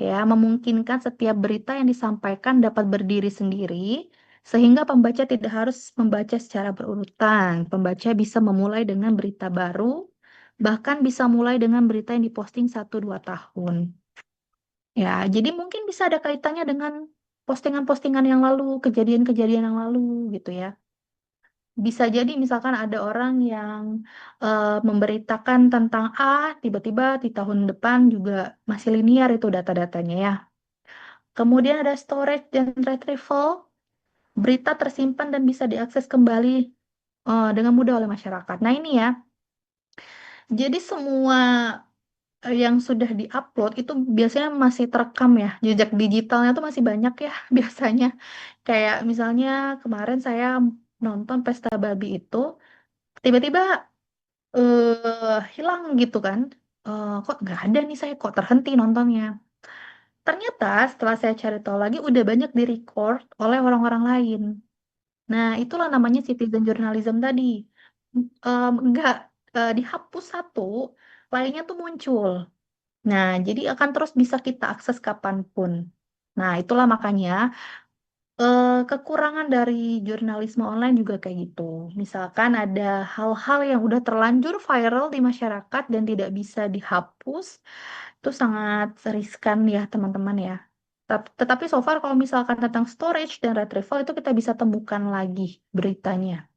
Ya, memungkinkan setiap berita yang disampaikan dapat berdiri sendiri, sehingga pembaca tidak harus membaca secara berurutan. Pembaca bisa memulai dengan berita baru, bahkan bisa mulai dengan berita yang diposting 1-2 tahun. Ya, jadi mungkin bisa ada kaitannya dengan postingan-postingan yang lalu, kejadian-kejadian yang lalu gitu ya. Bisa jadi misalkan ada orang yang memberitakan tentang A, tiba-tiba di tahun depan juga masih linear itu data-datanya ya. Kemudian ada storage dan retrieval. Berita tersimpan dan bisa diakses kembali dengan mudah oleh masyarakat. Nah ini ya, jadi semua yang sudah diupload itu biasanya masih terekam ya. Jejak digitalnya tuh masih banyak ya biasanya. Kayak misalnya kemarin saya nonton Pesta Babi itu, tiba-tiba hilang gitu kan. Kok nggak ada nih saya, kok terhenti nontonnya. Ternyata setelah saya cari tahu lagi udah banyak di-record oleh orang-orang lain. Nah, itulah namanya citizen journalism tadi. Nggak dihapus satu, lainnya tuh muncul. Nah, jadi akan terus bisa kita akses kapanpun. Nah, itulah makanya kekurangan dari jurnalisme online juga kayak gitu. Misalkan ada hal-hal yang udah terlanjur viral di masyarakat dan tidak bisa dihapus, itu sangat riskan ya teman-teman ya. Tetapi so far kalau misalkan tentang storage dan retrieval itu kita bisa temukan lagi beritanya.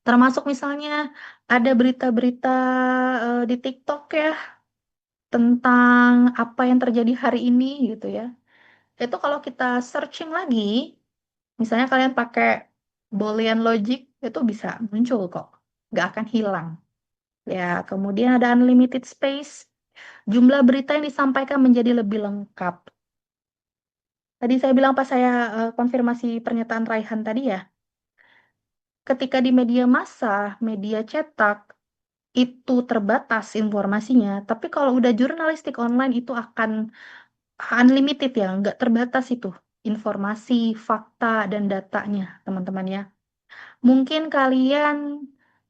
Termasuk misalnya ada berita-berita di TikTok ya tentang apa yang terjadi hari ini gitu ya. Itu kalau kita searching lagi, misalnya kalian pakai Boolean logic itu bisa muncul kok, nggak akan hilang. Ya, kemudian ada unlimited space, jumlah berita yang disampaikan menjadi lebih lengkap. Tadi saya bilang pas saya konfirmasi pernyataan Raihan tadi ya, ketika di media massa, media cetak, itu terbatas informasinya, tapi kalau udah jurnalistik online itu akan unlimited ya, nggak terbatas itu informasi, fakta, dan datanya, teman-teman ya. Mungkin kalian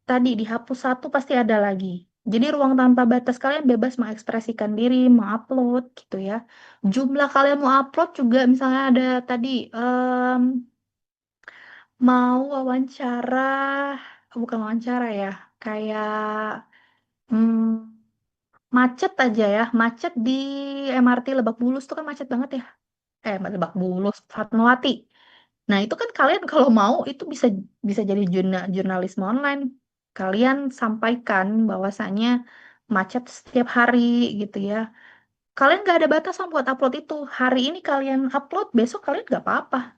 tadi dihapus satu pasti ada lagi. Jadi ruang tanpa batas kalian bebas mengekspresikan diri, mau upload gitu ya. Jumlah kalian mau upload juga misalnya ada tadi mau wawancara, bukan wawancara ya, kayak hmm, macet aja ya, macet di MRT Lebak Bulus tuh kan macet banget ya. Lebak Bulus, Fatmawati. Nah, itu kan kalian kalau mau itu bisa bisa jadi jurnalisme online. Kalian sampaikan bahwasannya macet setiap hari gitu ya. Kalian nggak ada batasan buat upload itu. Hari ini kalian upload, besok kalian nggak apa-apa.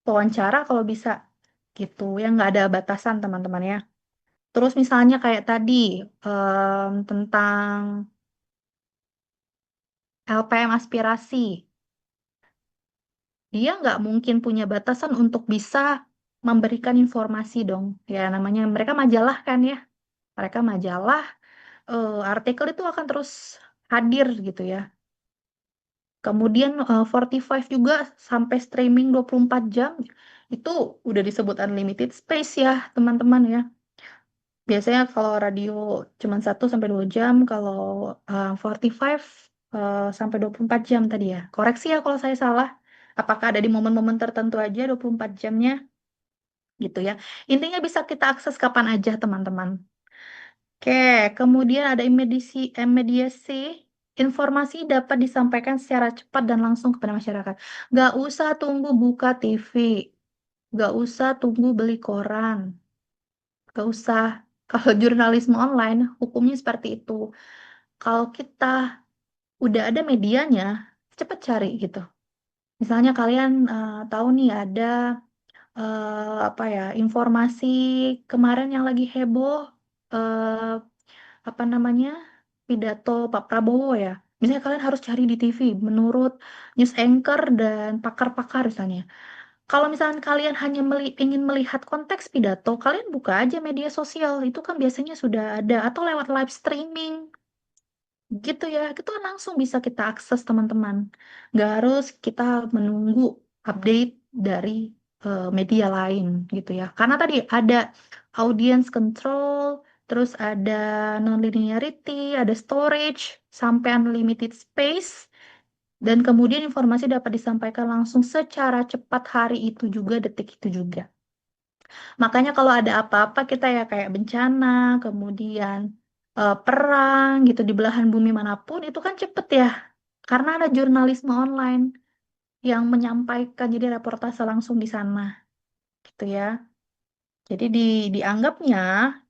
Wawancara kalau bisa gitu, yang nggak ada batasan teman-teman ya. Terus misalnya kayak tadi tentang LPM aspirasi, dia nggak mungkin punya batasan untuk bisa memberikan informasi dong. Ya namanya mereka majalah kan ya, mereka majalah, artikel itu akan terus hadir gitu ya. Kemudian 45 juga sampai streaming 24 jam, itu udah disebut unlimited space ya teman-teman ya. Biasanya kalau radio cuma 1 sampai 2 jam, kalau 45 sampai 24 jam tadi ya. Koreksi ya kalau saya salah. Apakah ada di momen-momen tertentu aja 24 jamnya gitu ya. Intinya bisa kita akses kapan aja teman-teman. Oke, kemudian ada mediasi. Informasi dapat disampaikan secara cepat dan langsung kepada masyarakat. Nggak usah tunggu buka TV. Nggak usah tunggu beli koran. Nggak usah. Kalau jurnalisme online, hukumnya seperti itu. Kalau kita udah ada medianya, cepet cari gitu. Misalnya kalian tahu nih ada apa ya informasi kemarin yang lagi heboh, eh, apa namanya, pidato Pak Prabowo ya. Misalnya kalian harus cari di TV menurut news anchor dan pakar-pakar misalnya. Kalau misalnya kalian hanya ingin melihat konteks pidato, kalian buka aja media sosial. Itu kan biasanya sudah ada atau lewat live streaming. Gitu ya, itu kan langsung bisa kita akses teman-teman. Nggak harus kita menunggu update dari media lain gitu ya. Karena tadi ada audience control, terus ada non-linearity, ada storage, sampai unlimited space, dan kemudian informasi dapat disampaikan langsung secara cepat hari itu juga, detik itu juga. Makanya kalau ada apa-apa kita ya kayak bencana, kemudian perang gitu di belahan bumi manapun itu kan cepet ya. Karena ada jurnalisme online yang menyampaikan jadi reportase langsung di sana gitu ya. Jadi dianggapnya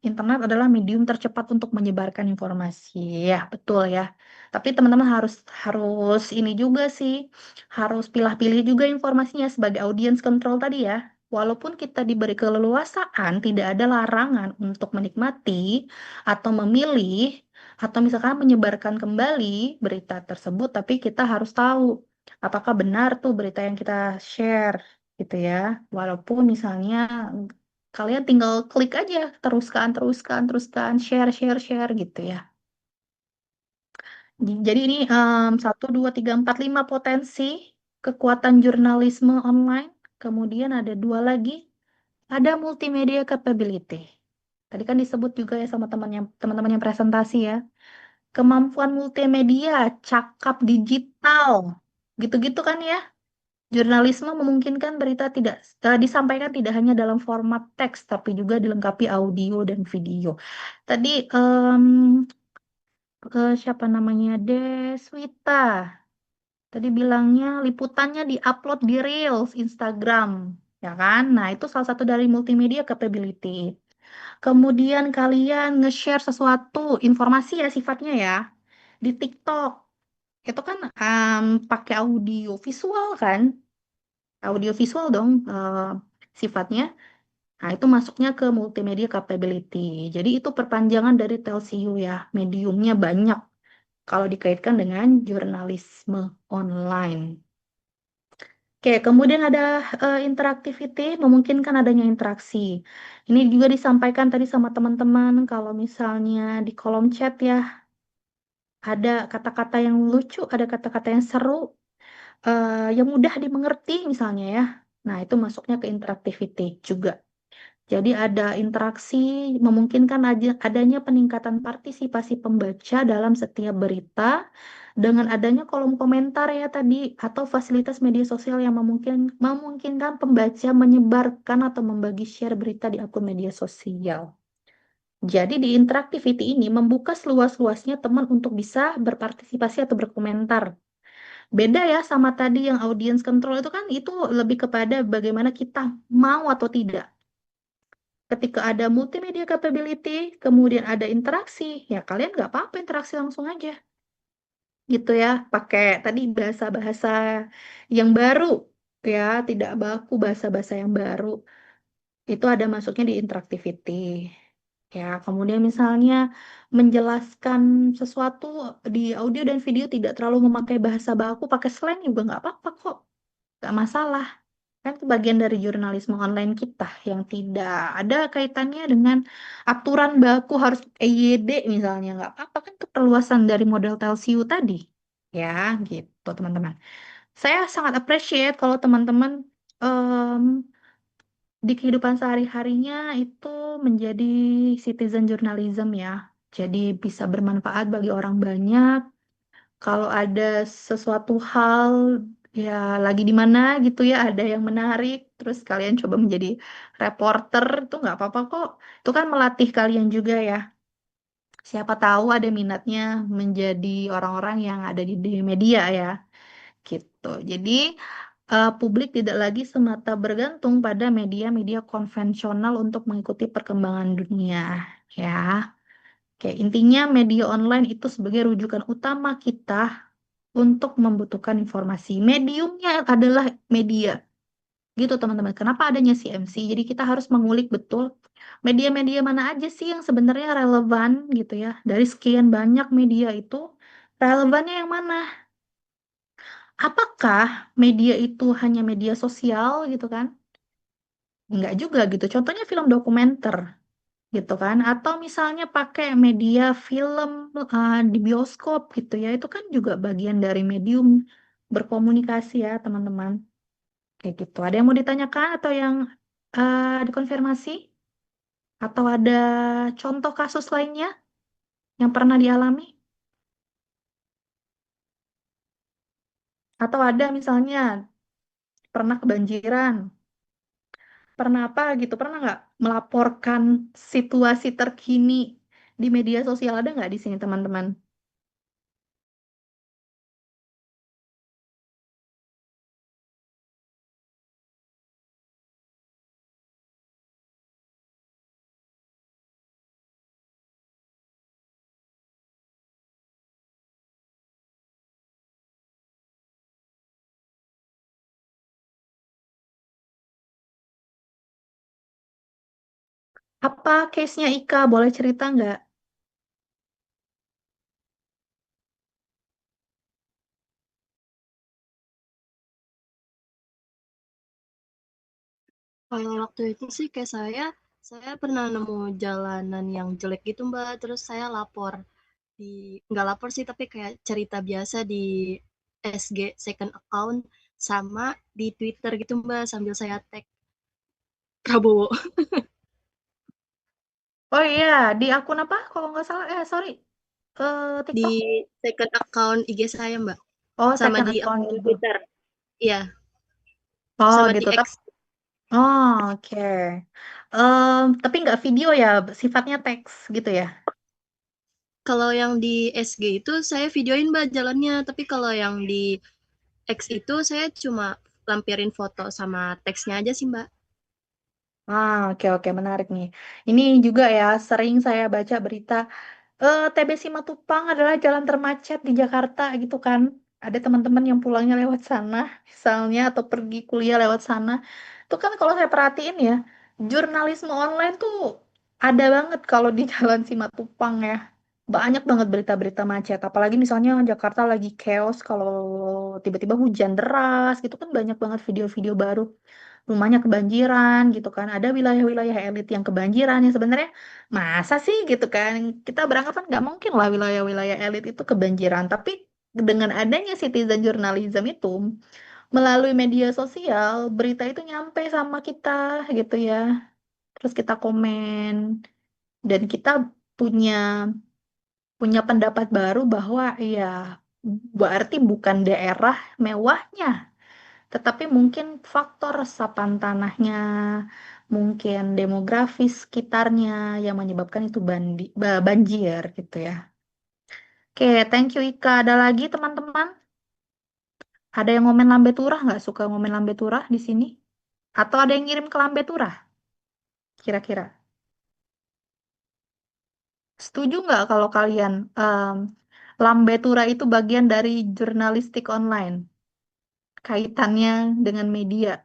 internet adalah medium tercepat untuk menyebarkan informasi. Ya, betul ya. Tapi teman-teman harus harus ini juga sih, harus pilih-pilih juga informasinya sebagai audience control tadi ya. Walaupun kita diberi keleluasaan, tidak ada larangan untuk menikmati atau memilih atau misalkan menyebarkan kembali berita tersebut, tapi kita harus tahu apakah benar tuh berita yang kita share gitu ya. Walaupun misalnya kalian tinggal klik aja, teruskan, teruskan, teruskan, share, share, share gitu ya. Jadi ini 1, 2, 3, 4, 5 potensi kekuatan jurnalisme online. Kemudian ada 2 lagi, ada multimedia capability. Tadi kan disebut juga ya sama teman-teman yang presentasi ya. Kemampuan multimedia, cakap digital, gitu-gitu kan ya. Jurnalisme memungkinkan berita tidak disampaikan tidak hanya dalam format teks, tapi juga dilengkapi audio dan video. Tadi siapa namanya Deswita tadi bilangnya liputannya diupload di Reels Instagram, ya kan? Nah itu salah satu dari multimedia capability. Kemudian kalian nge-share sesuatu informasi ya sifatnya ya di TikTok. Itu kan pakai audio visual kan? Audio visual dong sifatnya. Nah, itu masuknya ke multimedia capability. Jadi itu perpanjangan dari Telsiu ya. Mediumnya banyak kalau dikaitkan dengan jurnalisme online. Oke, kemudian ada interactivity, memungkinkan adanya interaksi. Ini juga disampaikan tadi sama teman-teman kalau misalnya di kolom chat ya, ada kata-kata yang lucu, ada kata-kata yang seru, yang mudah dimengerti misalnya ya. Nah, itu masuknya ke interactivity juga. Jadi ada interaksi, memungkinkan adanya peningkatan partisipasi pembaca dalam setiap berita dengan adanya kolom komentar ya tadi atau fasilitas media sosial yang memungkinkan pembaca menyebarkan atau membagi share berita di akun media sosial. Jadi di interactivity ini membuka seluas-luasnya teman untuk bisa berpartisipasi atau berkomentar. Beda ya sama tadi yang audience control itu kan itu lebih kepada bagaimana kita mau atau tidak. Ketika ada multimedia capability, kemudian ada interaksi, ya kalian nggak apa-apa interaksi langsung aja. gitu ya, pakai tadi bahasa-bahasa yang baru ya, tidak baku bahasa-bahasa yang baru. Itu ada masuknya di interactivity. Ya, kemudian misalnya menjelaskan sesuatu di audio dan video tidak terlalu memakai bahasa baku, pakai slang juga nggak apa-apa kok, nggak masalah. Kan itu bagian dari jurnalisme online kita yang tidak ada kaitannya dengan aturan baku harus EYD misalnya, nggak apa-apa kan itu perluasan dari model Telsiu tadi. Ya, gitu teman-teman. Saya sangat appreciate kalau teman-teman em, di kehidupan sehari-harinya itu menjadi citizen journalism ya. Jadi bisa bermanfaat bagi orang banyak. Kalau ada sesuatu hal ya lagi di mana gitu ya, ada yang menarik, terus kalian coba menjadi reporter itu nggak apa-apa kok. Itu kan melatih kalian juga ya. Siapa tahu ada minatnya menjadi orang-orang yang ada di media ya, gitu. Jadi publik tidak lagi semata bergantung pada media-media konvensional untuk mengikuti perkembangan dunia, ya. Oke, intinya media online itu sebagai rujukan utama kita untuk membutuhkan informasi. Mediumnya adalah media, gitu teman-teman. Kenapa adanya CMC? Jadi kita harus mengulik betul media-media mana aja sih yang sebenarnya relevan gitu ya. Dari sekian banyak media itu, relevannya yang mana? Apakah media itu hanya media sosial gitu kan? Enggak juga gitu. Contohnya film dokumenter gitu kan. Atau misalnya pakai media film di bioskop gitu ya. Itu kan juga bagian dari medium berkomunikasi ya teman-teman. Kayak gitu. Ada yang mau ditanyakan atau yang dikonfirmasi? Atau ada contoh kasus lainnya yang pernah dialami? Atau ada misalnya pernah kebanjiran, pernah apa gitu, pernah nggak melaporkan situasi terkini di media sosial, ada nggak di sini teman-teman? Apa case-nya Ika? Boleh cerita nggak? Kalau waktu itu sih kayak saya pernah nemu jalanan yang jelek gitu Mbak, terus saya lapor di, nggak lapor sih tapi kayak cerita biasa di SG second account sama di Twitter gitu Mbak sambil saya tag Prabowo Oh iya, di akun apa? Kalau nggak salah, sorry, di TikTok. second account IG saya Mbak, Oh, sama second di account akun gitu. Twitter, iya, Oh sama di gitu, tapi X. oh oke. Tapi nggak video ya, sifatnya teks gitu ya. Kalau yang di SG itu saya videoin Mbak jalannya, tapi kalau yang di X itu saya cuma lampirin foto sama teksnya aja sih Mbak. Oke oke menarik nih. Ini juga ya sering saya baca berita TB Simatupang adalah jalan termacet di Jakarta gitu kan. Ada teman-teman yang pulangnya lewat sana misalnya atau pergi kuliah lewat sana. Itu kan kalau saya perhatiin ya, jurnalisme online tuh ada banget kalau di Jalan Simatupang ya. Banyak banget berita-berita macet. Apalagi misalnya Jakarta lagi chaos kalau tiba-tiba hujan deras gitu kan banyak banget video-video baru rumahnya kebanjiran gitu kan. Ada wilayah-wilayah elit yang kebanjiran yang sebenarnya masa sih gitu kan. Kita beranggapan nggak mungkin lah wilayah-wilayah elit itu kebanjiran. Tapi dengan adanya citizen journalism itu melalui media sosial, berita itu nyampe sama kita gitu ya. Terus kita komen dan kita punya punya pendapat baru bahwa ya berarti bukan daerah mewahnya tetapi mungkin faktor resapan tanahnya, mungkin demografis sekitarnya yang menyebabkan itu banjir gitu ya. Oke, thank you Ika. Ada lagi teman-teman? Ada yang ngomen Lambe Turah nggak suka ngomen Lambe Turah di sini? Atau ada yang ngirim ke Lambe Turah? Kira-kira. Setuju nggak kalau kalian Lambe Tura itu bagian dari jurnalistik online, kaitannya dengan media.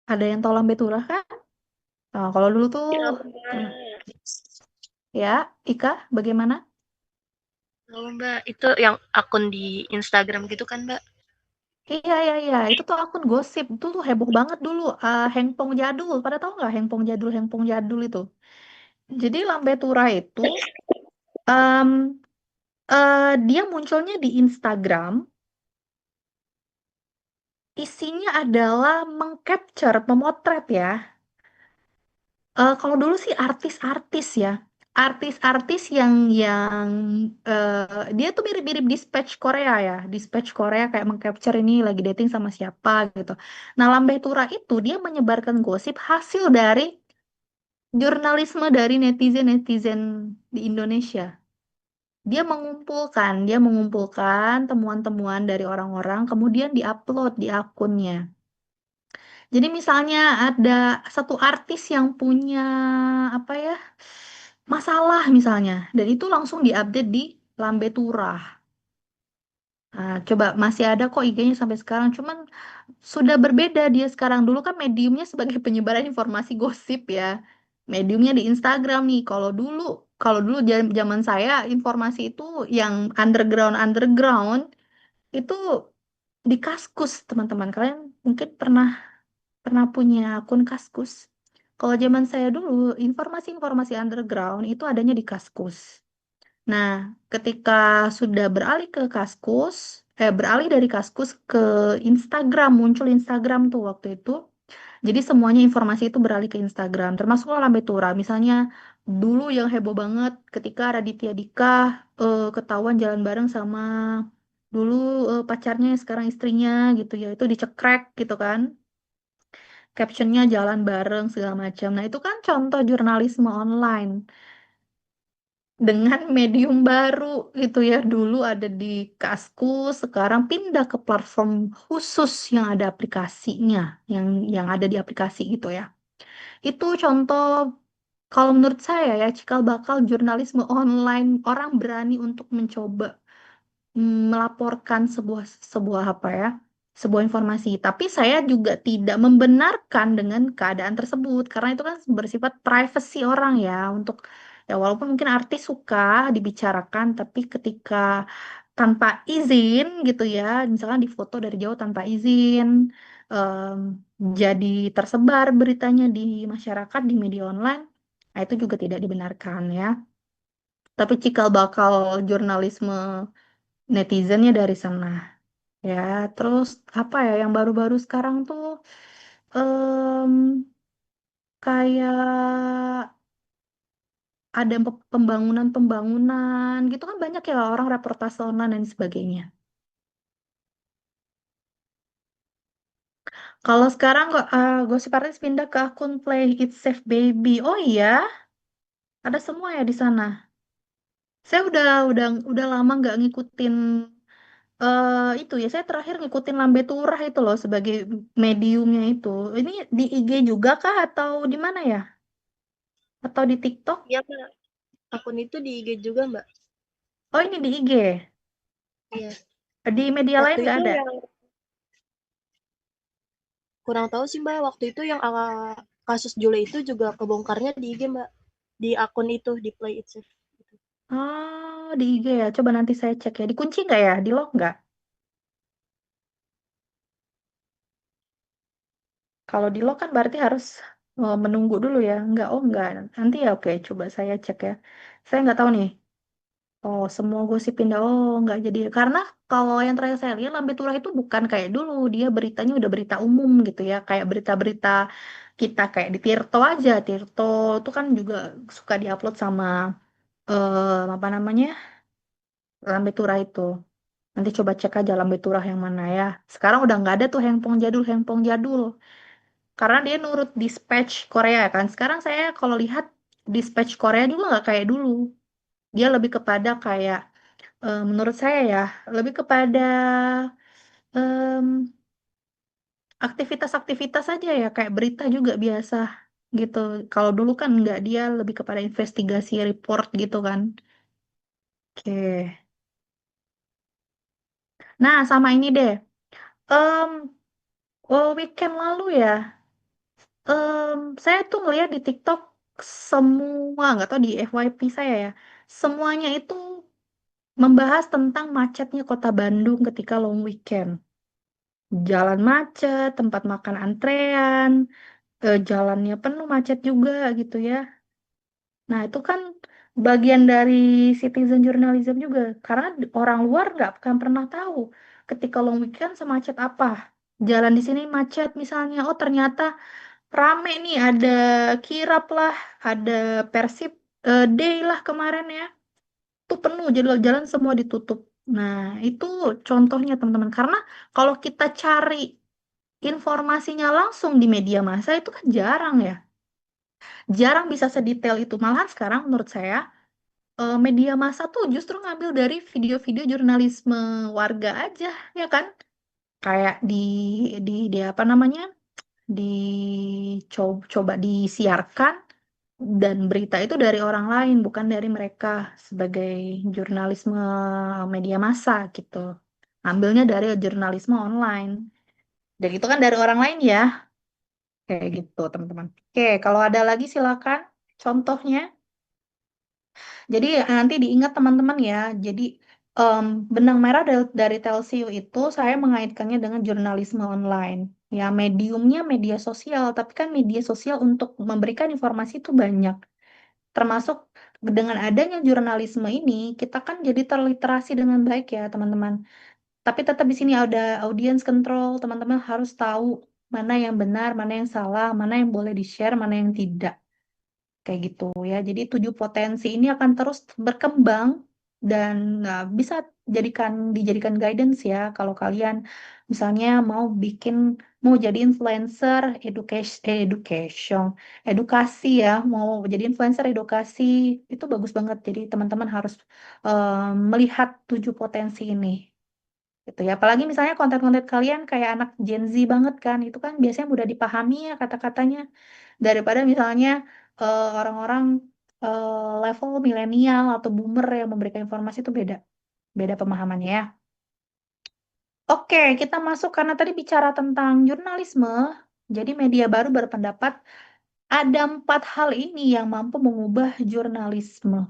Ada yang tahu Lambe Tura kan? Nah, kalau dulu tuh, Ya, eh, ya, Ika, bagaimana? tahu Mbak, itu yang akun di Instagram gitu kan Mbak? Iya, iya, iya. Itu tuh akun gosip. Itu tuh heboh banget dulu. Hengpong jadul. Pada tahu nggak Hengpong jadul itu? Jadi Lambe Tura itu, em, dia munculnya di Instagram. Isinya adalah mengcapture, memotret ya. Kalau dulu sih artis-artis ya. Artis-artis yang dia tuh mirip-mirip Dispatch Korea ya. Dispatch Korea kayak mengcapture ini lagi dating sama siapa gitu. Nah, Lambe Tura itu dia menyebarkan gosip hasil dari jurnalisme dari netizen-netizen di Indonesia. Dia mengumpulkan temuan-temuan dari orang-orang, kemudian diupload di akunnya. Jadi misalnya ada satu artis yang punya apa ya masalah misalnya, dan itu langsung diupdate di Lambe Turah. Nah, coba masih ada kok IG-nya sampai sekarang, cuman sudah berbeda dia sekarang. Dulu kan mediumnya sebagai penyebaran informasi gosip ya. Mediumnya di Instagram nih. Kalau dulu zaman saya informasi itu yang underground underground itu di Kaskus, teman-teman. Kalian mungkin pernah pernah punya akun Kaskus. Kalau zaman saya dulu, informasi-informasi underground itu adanya di Kaskus. Nah, ketika sudah beralih dari Kaskus ke Instagram, muncul Instagram tuh waktu itu. Jadi semuanya informasi itu beralih ke Instagram, termasuk Lambe Tura. Misalnya dulu yang heboh banget ketika Raditya Dika ketahuan jalan bareng sama dulu pacarnya sekarang istrinya gitu ya, itu dicekrek gitu kan. Captionnya jalan bareng segala macam. Nah, itu kan contoh jurnalisme online dengan medium baru gitu ya. Dulu ada di Kaskus, sekarang pindah ke platform khusus yang ada aplikasinya, yang ada di aplikasi gitu ya. Itu contoh kalau menurut saya ya cikal bakal jurnalisme online, orang berani untuk mencoba melaporkan sebuah sebuah apa ya, sebuah informasi. Tapi saya juga tidak membenarkan dengan keadaan tersebut karena itu kan bersifat privasi orang ya, untuk ya walaupun mungkin artis suka dibicarakan, tapi ketika tanpa izin gitu ya, misalkan difoto dari jauh tanpa izin, em, jadi tersebar beritanya di masyarakat di media online, nah itu juga tidak dibenarkan ya. Tapi cikal bakal jurnalisme netizennya dari sana ya. Terus apa ya yang baru-baru sekarang tuh, em, kayak ada pembangunan-pembangunan gitu kan, banyak ya orang reportase online dan sebagainya. Kalau sekarang kok Gosip Artis pindah ke akun Play It Safe Baby. Oh iya, ada semua ya di sana. Saya udah lama nggak ngikutin itu ya. Saya terakhir ngikutin Lambe Turah itu loh sebagai mediumnya itu. Ini di IG juga kah atau di mana ya? Atau di TikTok? Iya Mbak, akun itu di IG juga Mbak. Oh, ini di IG. Iya. Di media lain Waktu nggak itu ada? yang kurang tahu sih Mbak, waktu itu yang kasus Jule itu juga kebongkarnya di IG Mbak. Di akun itu, di Play It Safe. Oh, di IG ya. Coba nanti saya cek ya. Dikunci nggak ya? Di lock nggak? Kalau di lock kan berarti harus menunggu dulu ya. Nggak, oh nggak. Nanti ya oke. Coba saya cek ya. Saya nggak tahu nih. Oh, semua gosip pindah. Oh, nggak jadi. Karena kalau yang terakhir saya lihat, Lambe Turah itu bukan kayak dulu. Dia beritanya udah berita umum gitu ya. Kayak berita-berita kita kayak di Tirto aja. Tirto itu kan juga suka diupload sama apa namanya, Lambe Turah itu. Nanti coba cek aja Lambe Turah yang mana ya. Sekarang udah nggak ada tuh Hengpong jadul, Hengpong jadul. karena dia nurut dispatch Korea kan. Sekarang saya kalau lihat dispatch Korea juga nggak kayak dulu. Dia lebih kepada kayak menurut saya ya lebih kepada em, aktivitas-aktivitas saja ya kayak berita juga biasa gitu. Kalau dulu kan nggak, dia lebih kepada investigasi report gitu kan. Oke. Nah, sama ini deh. Em, Weekend lalu ya, saya tuh ngeliat di TikTok semua, nggak tahu di FYP saya ya, semuanya itu membahas tentang macetnya kota Bandung ketika long weekend. Jalan macet, tempat makan antrean, jalannya penuh macet juga gitu ya. Nah, itu kan bagian dari citizen journalism juga. Karena orang luar nggak akan pernah tahu ketika long weekend semacet apa. Jalan di sini macet misalnya, oh ternyata rame nih, ada kirap lah, ada Persib Day lah kemarin ya. Tuh penuh, jalan-jalan semua ditutup. Nah, itu contohnya teman-teman. Karena kalau kita cari informasinya langsung di media massa itu kan jarang ya. Jarang bisa sedetail itu. Malahan sekarang menurut saya media massa tuh justru ngambil dari video-video jurnalisme warga aja, ya kan? Kayak di apa namanya? Dicoba disiarkan dan berita itu dari orang lain, bukan dari mereka sebagai jurnalisme media massa gitu. Ambilnya dari jurnalisme online. Dan itu kan dari orang lain ya, kayak gitu teman-teman. Oke, kalau ada lagi silakan contohnya. Jadi nanti diingat teman-teman ya. Jadi em, benang merah dari Telsiu itu saya mengaitkannya dengan jurnalisme online. Ya, mediumnya media sosial, tapi kan media sosial untuk memberikan informasi itu banyak. Termasuk dengan adanya jurnalisme ini, kita kan jadi terliterasi dengan baik ya, teman-teman. Tapi tetap di sini ada audience control, teman-teman harus tahu mana yang benar, mana yang salah, mana yang boleh di-share, mana yang tidak. Kayak gitu ya. Jadi 7 potensi ini akan terus berkembang dan bisa dijadikan guidance ya kalau kalian misalnya mau jadi influencer edukasi ya, mau jadi influencer edukasi itu bagus banget. Jadi teman-teman harus melihat 7 potensi ini gitu ya. Apalagi misalnya konten-konten kalian kayak anak Gen Z banget kan, itu kan biasanya mudah dipahami ya kata-katanya daripada misalnya orang-orang level milenial atau boomer yang memberikan informasi itu beda, beda pemahamannya ya. Oke, kita masuk karena tadi bicara tentang jurnalisme, jadi media baru berpendapat ada 4 hal ini yang mampu mengubah jurnalisme.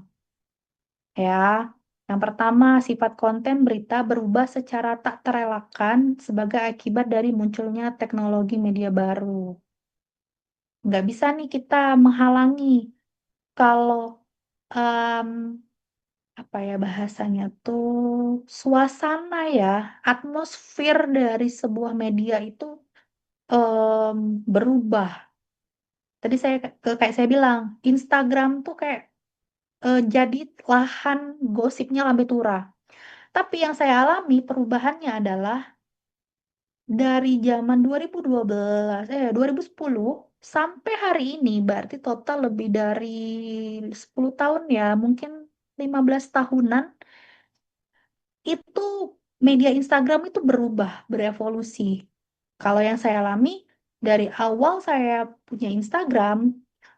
Ya, yang pertama, sifat konten berita berubah secara tak terelakkan sebagai akibat dari munculnya teknologi media baru. Nggak bisa nih kita menghalangi kalau em, apa ya bahasanya tuh suasana ya, atmosfer dari sebuah media itu em, berubah. Tadi kayak saya bilang, Instagram tuh kayak jadi lahan gosipnya Lambe Tura. Tapi yang saya alami perubahannya adalah dari zaman 2012, 2010 sampai hari ini, berarti total lebih dari 10 tahun ya, mungkin 15 tahunan, itu media Instagram itu berubah, berevolusi. Kalau yang saya alami, dari awal saya punya Instagram,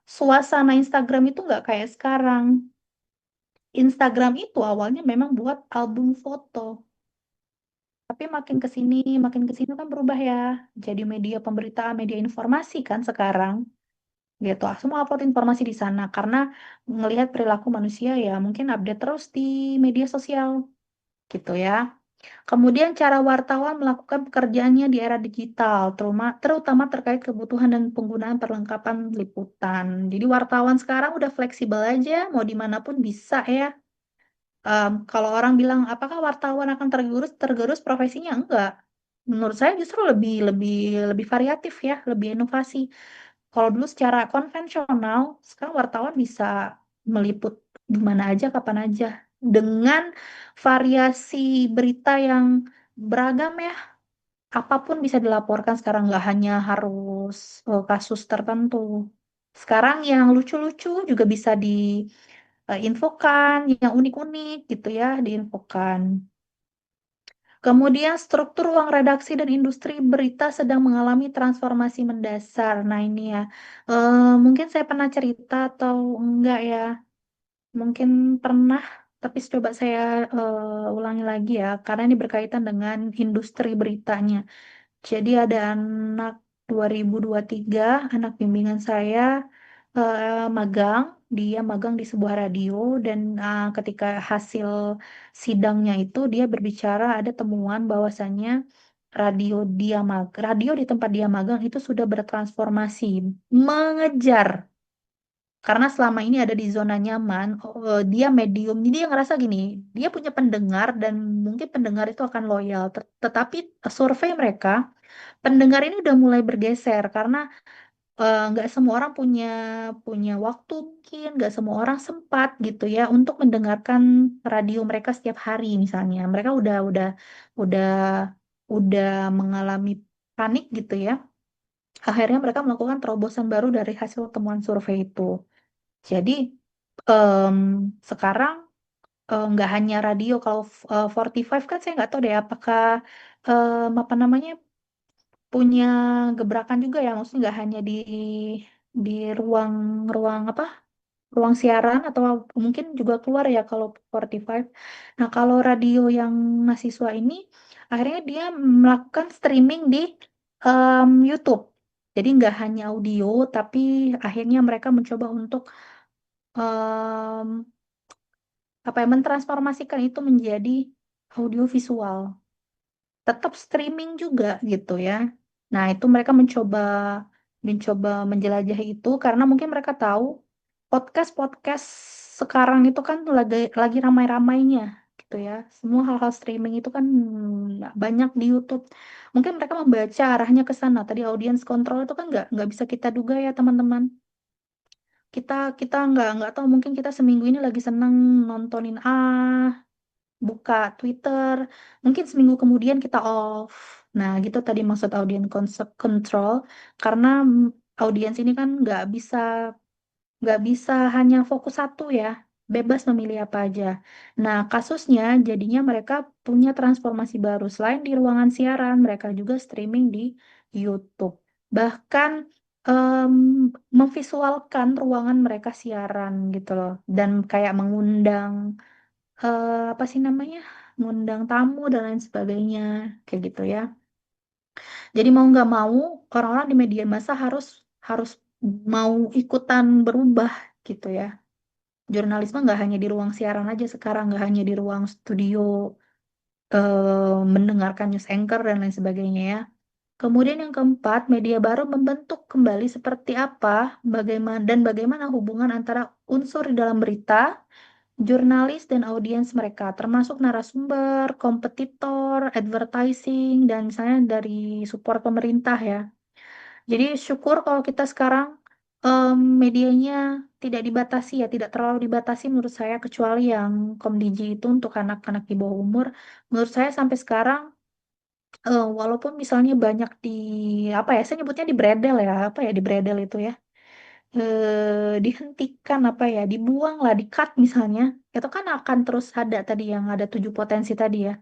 suasana Instagram itu nggak kayak sekarang. Instagram itu awalnya memang buat album foto. Tapi makin ke sini kan berubah ya. Jadi media pemberitaan, media informasi kan sekarang. Gitu. Semua upload informasi di sana karena ngelihat perilaku manusia ya mungkin update terus di media sosial gitu ya. Kemudian cara wartawan melakukan pekerjaannya di era digital, terutama terkait kebutuhan dan penggunaan perlengkapan liputan. Jadi wartawan sekarang udah fleksibel aja, mau dimanapun bisa ya. Kalau orang bilang apakah wartawan akan tergerus profesinya enggak. Menurut saya justru lebih lebih lebih variatif ya, lebih inovasi. Kalau dulu secara konvensional, sekarang wartawan bisa meliput di mana aja, kapan aja, dengan variasi berita yang beragam ya. apapun bisa dilaporkan sekarang, nggak hanya harus kasus tertentu. Sekarang yang lucu-lucu juga bisa diinfokan, yang unik-unik gitu ya, diinfokan. Kemudian struktur ruang redaksi dan industri berita sedang mengalami transformasi mendasar. Nah ini ya, mungkin saya pernah cerita atau enggak ya, mungkin pernah, tapi coba saya ulangi lagi ya, karena ini berkaitan dengan industri beritanya. Jadi ada anak 2023, anak bimbingan saya magang, dia magang di sebuah radio dan ketika hasil sidangnya itu dia berbicara ada temuan bahwasannya radio di tempat dia magang itu sudah bertransformasi mengejar karena selama ini ada di zona nyaman, dia medium. Jadi dia ngerasa gini, dia punya pendengar dan mungkin pendengar itu akan loyal. Tetapi survei mereka pendengar ini udah mulai bergeser karena nggak semua orang punya punya waktu mungkin nggak semua orang sempat gitu ya untuk mendengarkan radio mereka setiap hari misalnya mereka udah udah mengalami panik gitu ya akhirnya mereka melakukan terobosan baru dari hasil temuan survei itu jadi em, sekarang nggak hanya radio kalau 45 kan saya nggak tahu deh apakah apa namanya punya gebrakan juga ya, maksudnya nggak hanya di ruang apa ruang siaran atau mungkin juga keluar ya kalau 45. Nah kalau radio yang mahasiswa ini akhirnya dia melakukan streaming di YouTube. Jadi nggak hanya audio tapi akhirnya mereka mencoba untuk em, apa ya mentransformasikan itu menjadi audio visual. Tetap streaming juga gitu ya. Nah, itu mereka mencoba mencoba menjelajahi itu karena mungkin mereka tahu podcast-podcast sekarang itu kan lagi ramai-ramainya gitu ya. Semua hal-hal streaming itu kan banyak di YouTube. Mungkin mereka membaca arahnya ke sana. Tadi audience control itu kan nggak bisa kita duga ya teman-teman. Kita kita nggak tahu mungkin kita seminggu ini lagi seneng nontonin buka Twitter, mungkin seminggu kemudian kita off. Nah, gitu tadi maksud audience control, karena audiens ini kan nggak bisa hanya fokus satu ya, bebas memilih apa aja. Nah, kasusnya jadinya mereka punya transformasi baru. Selain di ruangan siaran, mereka juga streaming di YouTube. Bahkan em, memvisualkan ruangan mereka siaran gitu loh, dan kayak mengundang apa sih namanya ngundang tamu dan lain sebagainya kayak gitu ya jadi mau nggak mau orang-orang di media massa harus harus mau ikutan berubah gitu ya jurnalisme nggak hanya di ruang siaran aja sekarang nggak hanya di ruang studio mendengarkan news anchor dan lain sebagainya ya kemudian yang keempat media baru membentuk kembali seperti apa bagaimana hubungan antara unsur di dalam berita jurnalis dan audiens mereka, termasuk narasumber, kompetitor, advertising, dan misalnya dari support pemerintah ya. Jadi syukur kalau kita sekarang medianya tidak dibatasi ya, tidak terlalu dibatasi menurut saya kecuali yang Komdiji itu untuk anak-anak di bawah umur. Menurut saya sampai sekarang walaupun misalnya banyak apa ya, saya nyebutnya di bredel ya, apa ya di bredel itu ya dihentikan apa ya dibuang lah di cut misalnya itu kan akan terus ada tadi yang ada 7 potensi tadi ya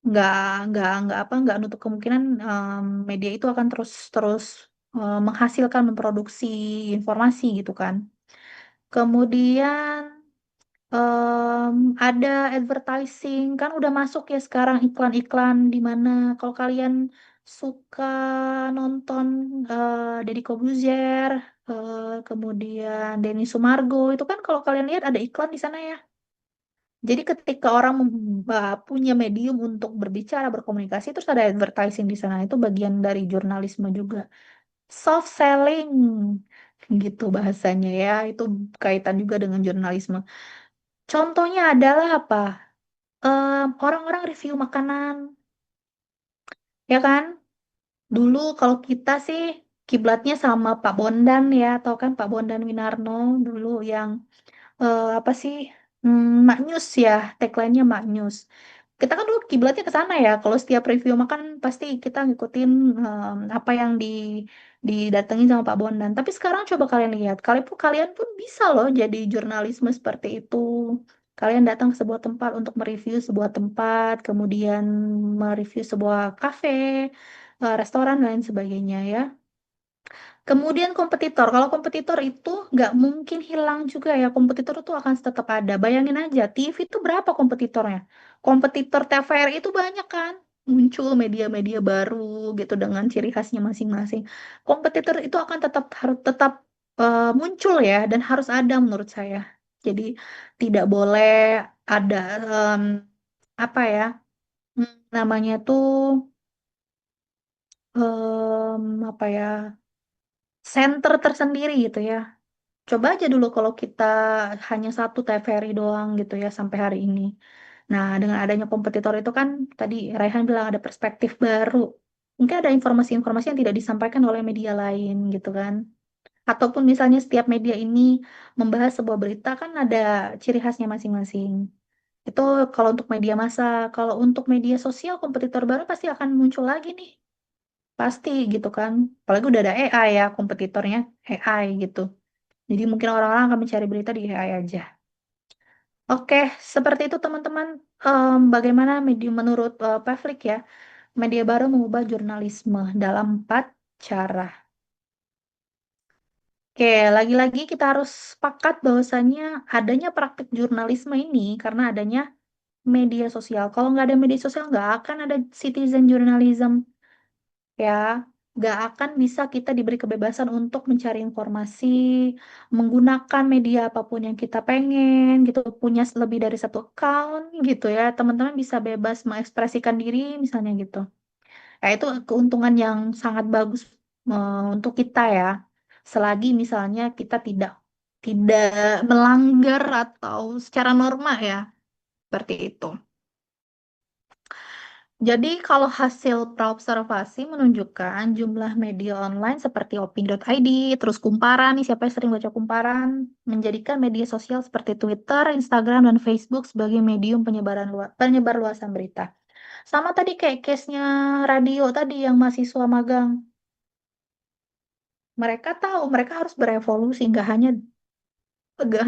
nggak nggak nutup kemungkinan media itu akan terus terus menghasilkan memproduksi informasi gitu kan kemudian ada advertising kan udah masuk ya sekarang iklan-iklan di mana kalau kalian suka nonton Deddy Corbuzier, kemudian Denny Sumargo itu kan kalau kalian lihat ada iklan di sana ya. Jadi ketika orang punya medium untuk berbicara, berkomunikasi, terus ada advertising di sana itu bagian dari jurnalisme juga. Soft selling gitu bahasanya ya, itu kaitan juga dengan jurnalisme. Contohnya adalah apa? Orang-orang review makanan, ya kan? Dulu kalau kita sih kiblatnya sama Pak Bondan ya, atau kan Pak Bondan Winarno dulu yang apa sih Mak News ya, tagline-nya Mak News. kita kan dulu kiblatnya ke sana ya. Kalau setiap review makan pasti kita ngikutin apa yang didatengin sama Pak Bondan. Tapi sekarang coba kalian lihat, kalian pun bisa loh jadi jurnalisme seperti itu. Kalian datang ke sebuah tempat untuk mereview sebuah tempat, kemudian mereview sebuah kafe, restoran, dan lain sebagainya ya. Kemudian kompetitor. Kalau kompetitor itu nggak mungkin hilang juga ya. Kompetitor itu akan tetap ada. Bayangin aja, TV itu berapa kompetitornya? Kompetitor TVRI itu banyak kan? Muncul media-media baru gitu dengan ciri khasnya masing-masing. Kompetitor itu akan tetap muncul ya dan harus ada menurut saya. Jadi tidak boleh ada apa ya namanya tuh apa ya center tersendiri gitu ya. Coba aja dulu kalau kita hanya satu TVRI doang gitu ya sampai hari ini. Nah, dengan adanya kompetitor itu kan tadi Raihan bilang ada perspektif baru. Mungkin ada informasi-informasi yang tidak disampaikan oleh media lain gitu kan. Ataupun misalnya setiap media ini membahas sebuah berita kan ada ciri khasnya masing-masing. Itu kalau untuk media massa, kalau untuk media sosial kompetitor baru pasti akan muncul lagi nih. Pasti gitu kan. Apalagi udah ada AI ya kompetitornya AI gitu. Jadi mungkin orang-orang akan mencari berita di AI aja. Oke, seperti itu teman-teman. Bagaimana media menurut Pavlik ya, media baru mengubah jurnalisme dalam 4 cara. Oke, lagi-lagi kita harus sepakat bahwasannya adanya praktik jurnalisme ini karena adanya media sosial. Kalau nggak ada media sosial, nggak akan ada citizen journalism. Ya, nggak akan bisa kita diberi kebebasan untuk mencari informasi, menggunakan media apapun yang kita pengen, gitu, punya lebih dari satu account, gitu ya, teman-teman bisa bebas mengekspresikan diri, misalnya gitu. Ya, itu keuntungan yang sangat bagus untuk kita ya, selagi misalnya kita tidak tidak melanggar atau secara norma ya, seperti itu. Jadi kalau hasil praobservasi menunjukkan jumlah media online seperti opini.id, terus Kumparan, nih siapa yang sering baca Kumparan, menjadikan media sosial seperti Twitter, Instagram, dan Facebook sebagai medium penyebar luasan berita. Sama tadi kayak case-nya radio tadi yang mahasiswa magang. Mereka tahu mereka harus berevolusi, nggak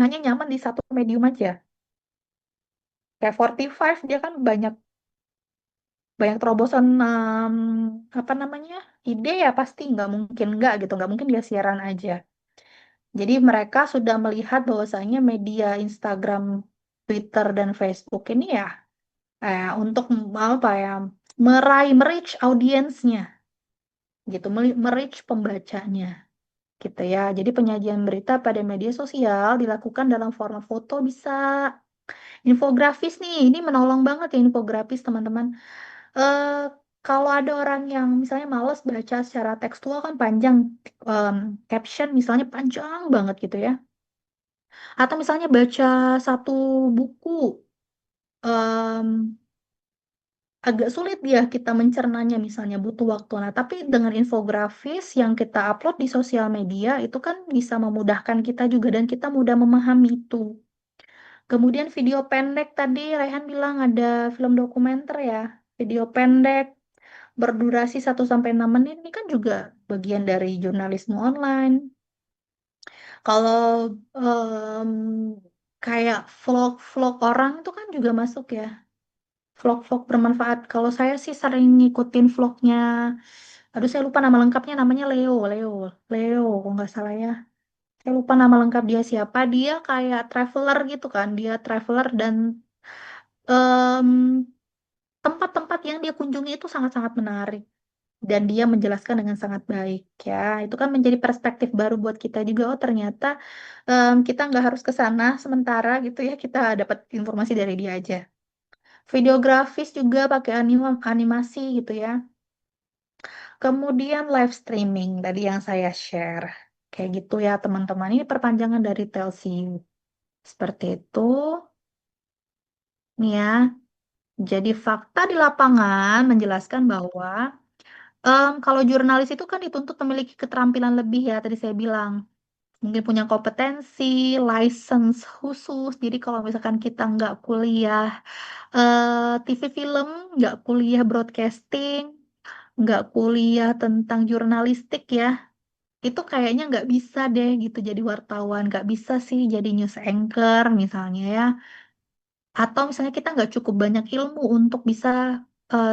hanya nyaman di satu medium aja. Kayak 45 dia kan banyak banyak terobosan apa namanya ide ya pasti nggak mungkin nggak gitu nggak mungkin dia siaran aja jadi mereka sudah melihat bahwasanya media Instagram Twitter dan Facebook ini ya untuk apa ya merich audiensnya gitu merich pembacanya gitu ya jadi penyajian berita pada media sosial dilakukan dalam format foto bisa infografis nih ini menolong banget ya infografis teman-teman. eh Kalau ada orang yang misalnya males baca secara tekstual kan panjang, em, caption misalnya panjang banget gitu ya. Atau misalnya baca satu buku, em, agak sulit ya kita mencernanya misalnya butuh waktu. Nah, tapi dengan infografis yang kita upload di sosial media itu kan bisa memudahkan kita juga dan kita mudah memahami itu. Kemudian video pendek tadi Rehan bilang ada film dokumenter ya. Video pendek berdurasi 1 sampai 6 menit ini kan juga bagian dari jurnalisme online. Kalau em, kayak vlog-vlog orang itu kan juga masuk ya. Vlog-vlog bermanfaat. Kalau saya sih sering ngikutin vlognya. Aduh, saya lupa nama lengkapnya namanya Leo, kalau nggak salah ya. Saya lupa nama lengkap dia siapa. Dia kayak traveler gitu kan. Dia traveler dan em, tempat-tempat yang dia kunjungi itu sangat-sangat menarik. Dan dia menjelaskan dengan sangat baik ya. Itu kan menjadi perspektif baru buat kita juga. Oh ternyata kita nggak harus ke sana sementara gitu ya. Kita dapat informasi dari dia aja. Videografis juga pakai animasi gitu ya. Kemudian live streaming tadi yang saya share. Kayak gitu ya teman-teman. Ini perpanjangan dari Telsiu. Seperti itu. Nih ya. Jadi fakta di lapangan menjelaskan bahwa kalau jurnalis itu kan dituntut memiliki keterampilan lebih ya, tadi saya bilang. mungkin punya kompetensi, license khusus. Jadi kalau misalkan kita nggak kuliah TV film, nggak kuliah broadcasting, nggak kuliah tentang jurnalistik ya, itu kayaknya nggak bisa deh gitu jadi wartawan, nggak bisa sih jadi news anchor misalnya ya. Atau misalnya kita nggak cukup banyak ilmu untuk bisa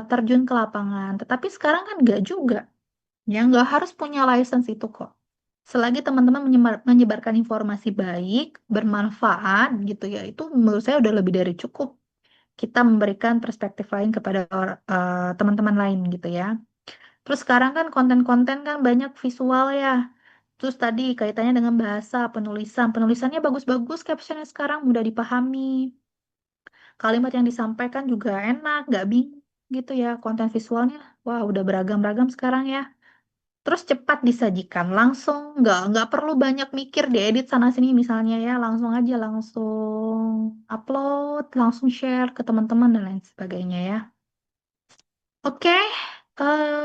terjun ke lapangan. Tetapi sekarang kan nggak juga. Ya, nggak harus punya license itu kok. Selagi teman-teman menyebarkan informasi baik, bermanfaat gitu ya, itu menurut saya udah lebih dari cukup. Kita memberikan perspektif lain kepada teman-teman lain gitu ya. Terus sekarang kan konten-konten kan banyak visual ya. Terus tadi kaitannya dengan bahasa, penulisan. Penulisannya bagus-bagus, captionnya sekarang mudah dipahami. Kalimat yang disampaikan juga enak, nggak bingung gitu ya. Konten visualnya, wah udah beragam-ragam sekarang ya. Terus cepat disajikan, langsung nggak perlu banyak mikir diedit sana sini misalnya ya, langsung aja langsung upload, langsung share ke teman-teman dan lain sebagainya ya. Oke,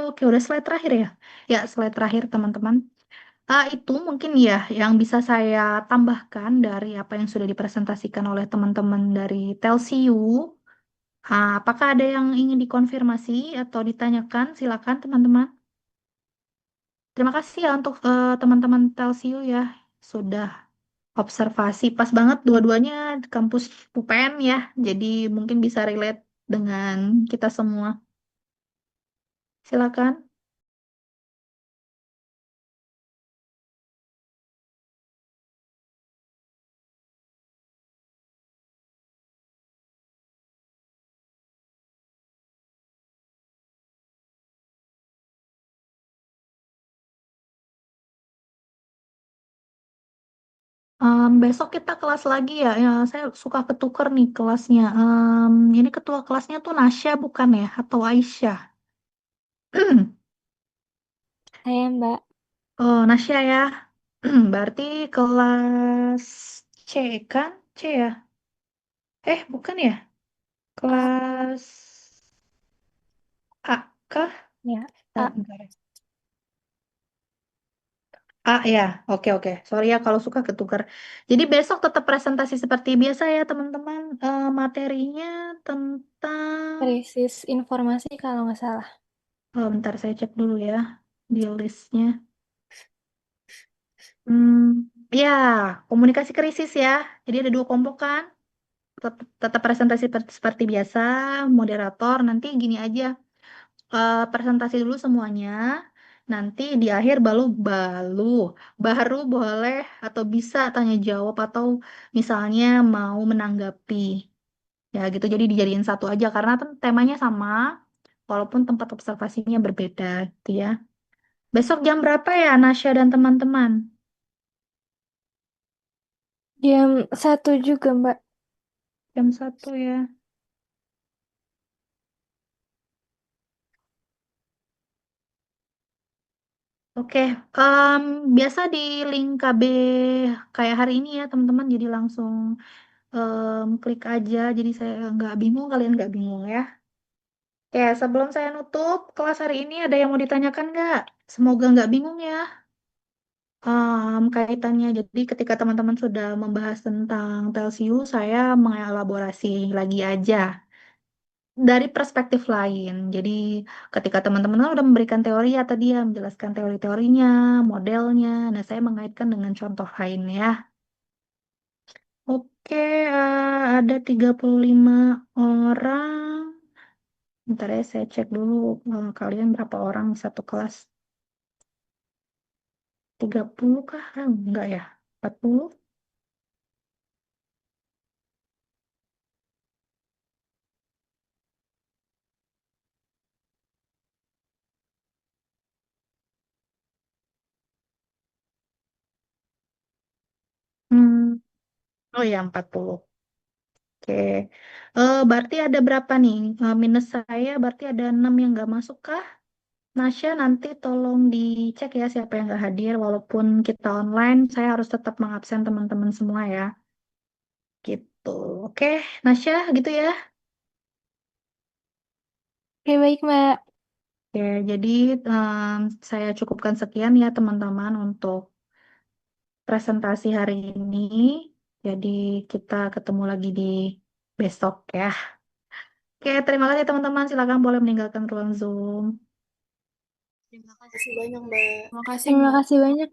oke udah slide terakhir ya. Ya slide terakhir teman-teman. Itu mungkin ya yang bisa saya tambahkan dari apa yang sudah dipresentasikan oleh teman-teman dari Telsiu. Apakah ada yang ingin dikonfirmasi atau ditanyakan? Silakan teman-teman. Terima kasih ya untuk teman-teman Telsiu ya sudah observasi. Pas banget dua-duanya di kampus UPN ya. Jadi mungkin bisa relate dengan kita semua. Silakan. Besok kita kelas lagi ya. Ya, saya suka ketuker nih kelasnya. Ini ketua kelasnya tuh Nasya bukan ya? Atau Aisyah? Saya Mbak. Oh, Nasya ya. Berarti kelas C kan? C ya? Bukan ya? A, Kelas A kah? ya. Bentar, A. bentar. A ya, oke oke. Sorry ya kalau suka ketukar. Jadi besok tetap presentasi seperti biasa ya teman-teman. Materinya tentang... Krisis informasi kalau nggak salah. Oh, bentar saya cek dulu ya di listnya. Hmm, ya, komunikasi krisis ya. Jadi ada dua kelompok kan. Tetap presentasi seperti biasa. Moderator nanti gini aja. Presentasi dulu semuanya. Nanti di akhir baru boleh atau bisa tanya jawab atau misalnya mau menanggapi. Ya gitu jadi dijadiin satu aja karena temanya sama walaupun tempat observasinya berbeda gitu ya. Besok jam berapa ya Nasya dan teman-teman? Jam 1 juga Mbak. Jam 1 ya. Oke, biasa di link KB kayak hari ini ya teman-teman jadi langsung klik aja jadi saya nggak bingung kalian nggak bingung ya. Oke, sebelum saya nutup kelas hari ini ada yang mau ditanyakan nggak? Semoga nggak bingung ya. Kaitannya jadi ketika teman-teman sudah membahas tentang Telsiu, saya mengelaborasi lagi aja dari perspektif lain. Jadi ketika teman-teman udah memberikan teori atau dia menjelaskan teori-teorinya, modelnya, nah saya mengaitkan dengan contoh lain ya. Oke, ada 35 orang. Bentar ya, saya cek dulu kalian berapa orang satu kelas. 30 kah? Enggak ya. 40? Hmm. Oh ya, 40. Oke. Berarti ada berapa nih? Minus saya berarti ada 6 yang nggak masuk kah? Nasya nanti tolong dicek ya siapa yang nggak hadir. Walaupun kita online, saya harus tetap mengabsen teman-teman semua ya. Gitu. Oke, Nasya gitu ya. Oke, baik Mbak. Oke, jadi saya cukupkan sekian ya teman-teman untuk presentasi hari ini. Jadi kita ketemu lagi di besok ya. Oke, terima kasih teman-teman. Silakan boleh meninggalkan ruang Zoom. Terima kasih banyak, Mbak. Terima kasih, Terima Mbak. kasih banyak.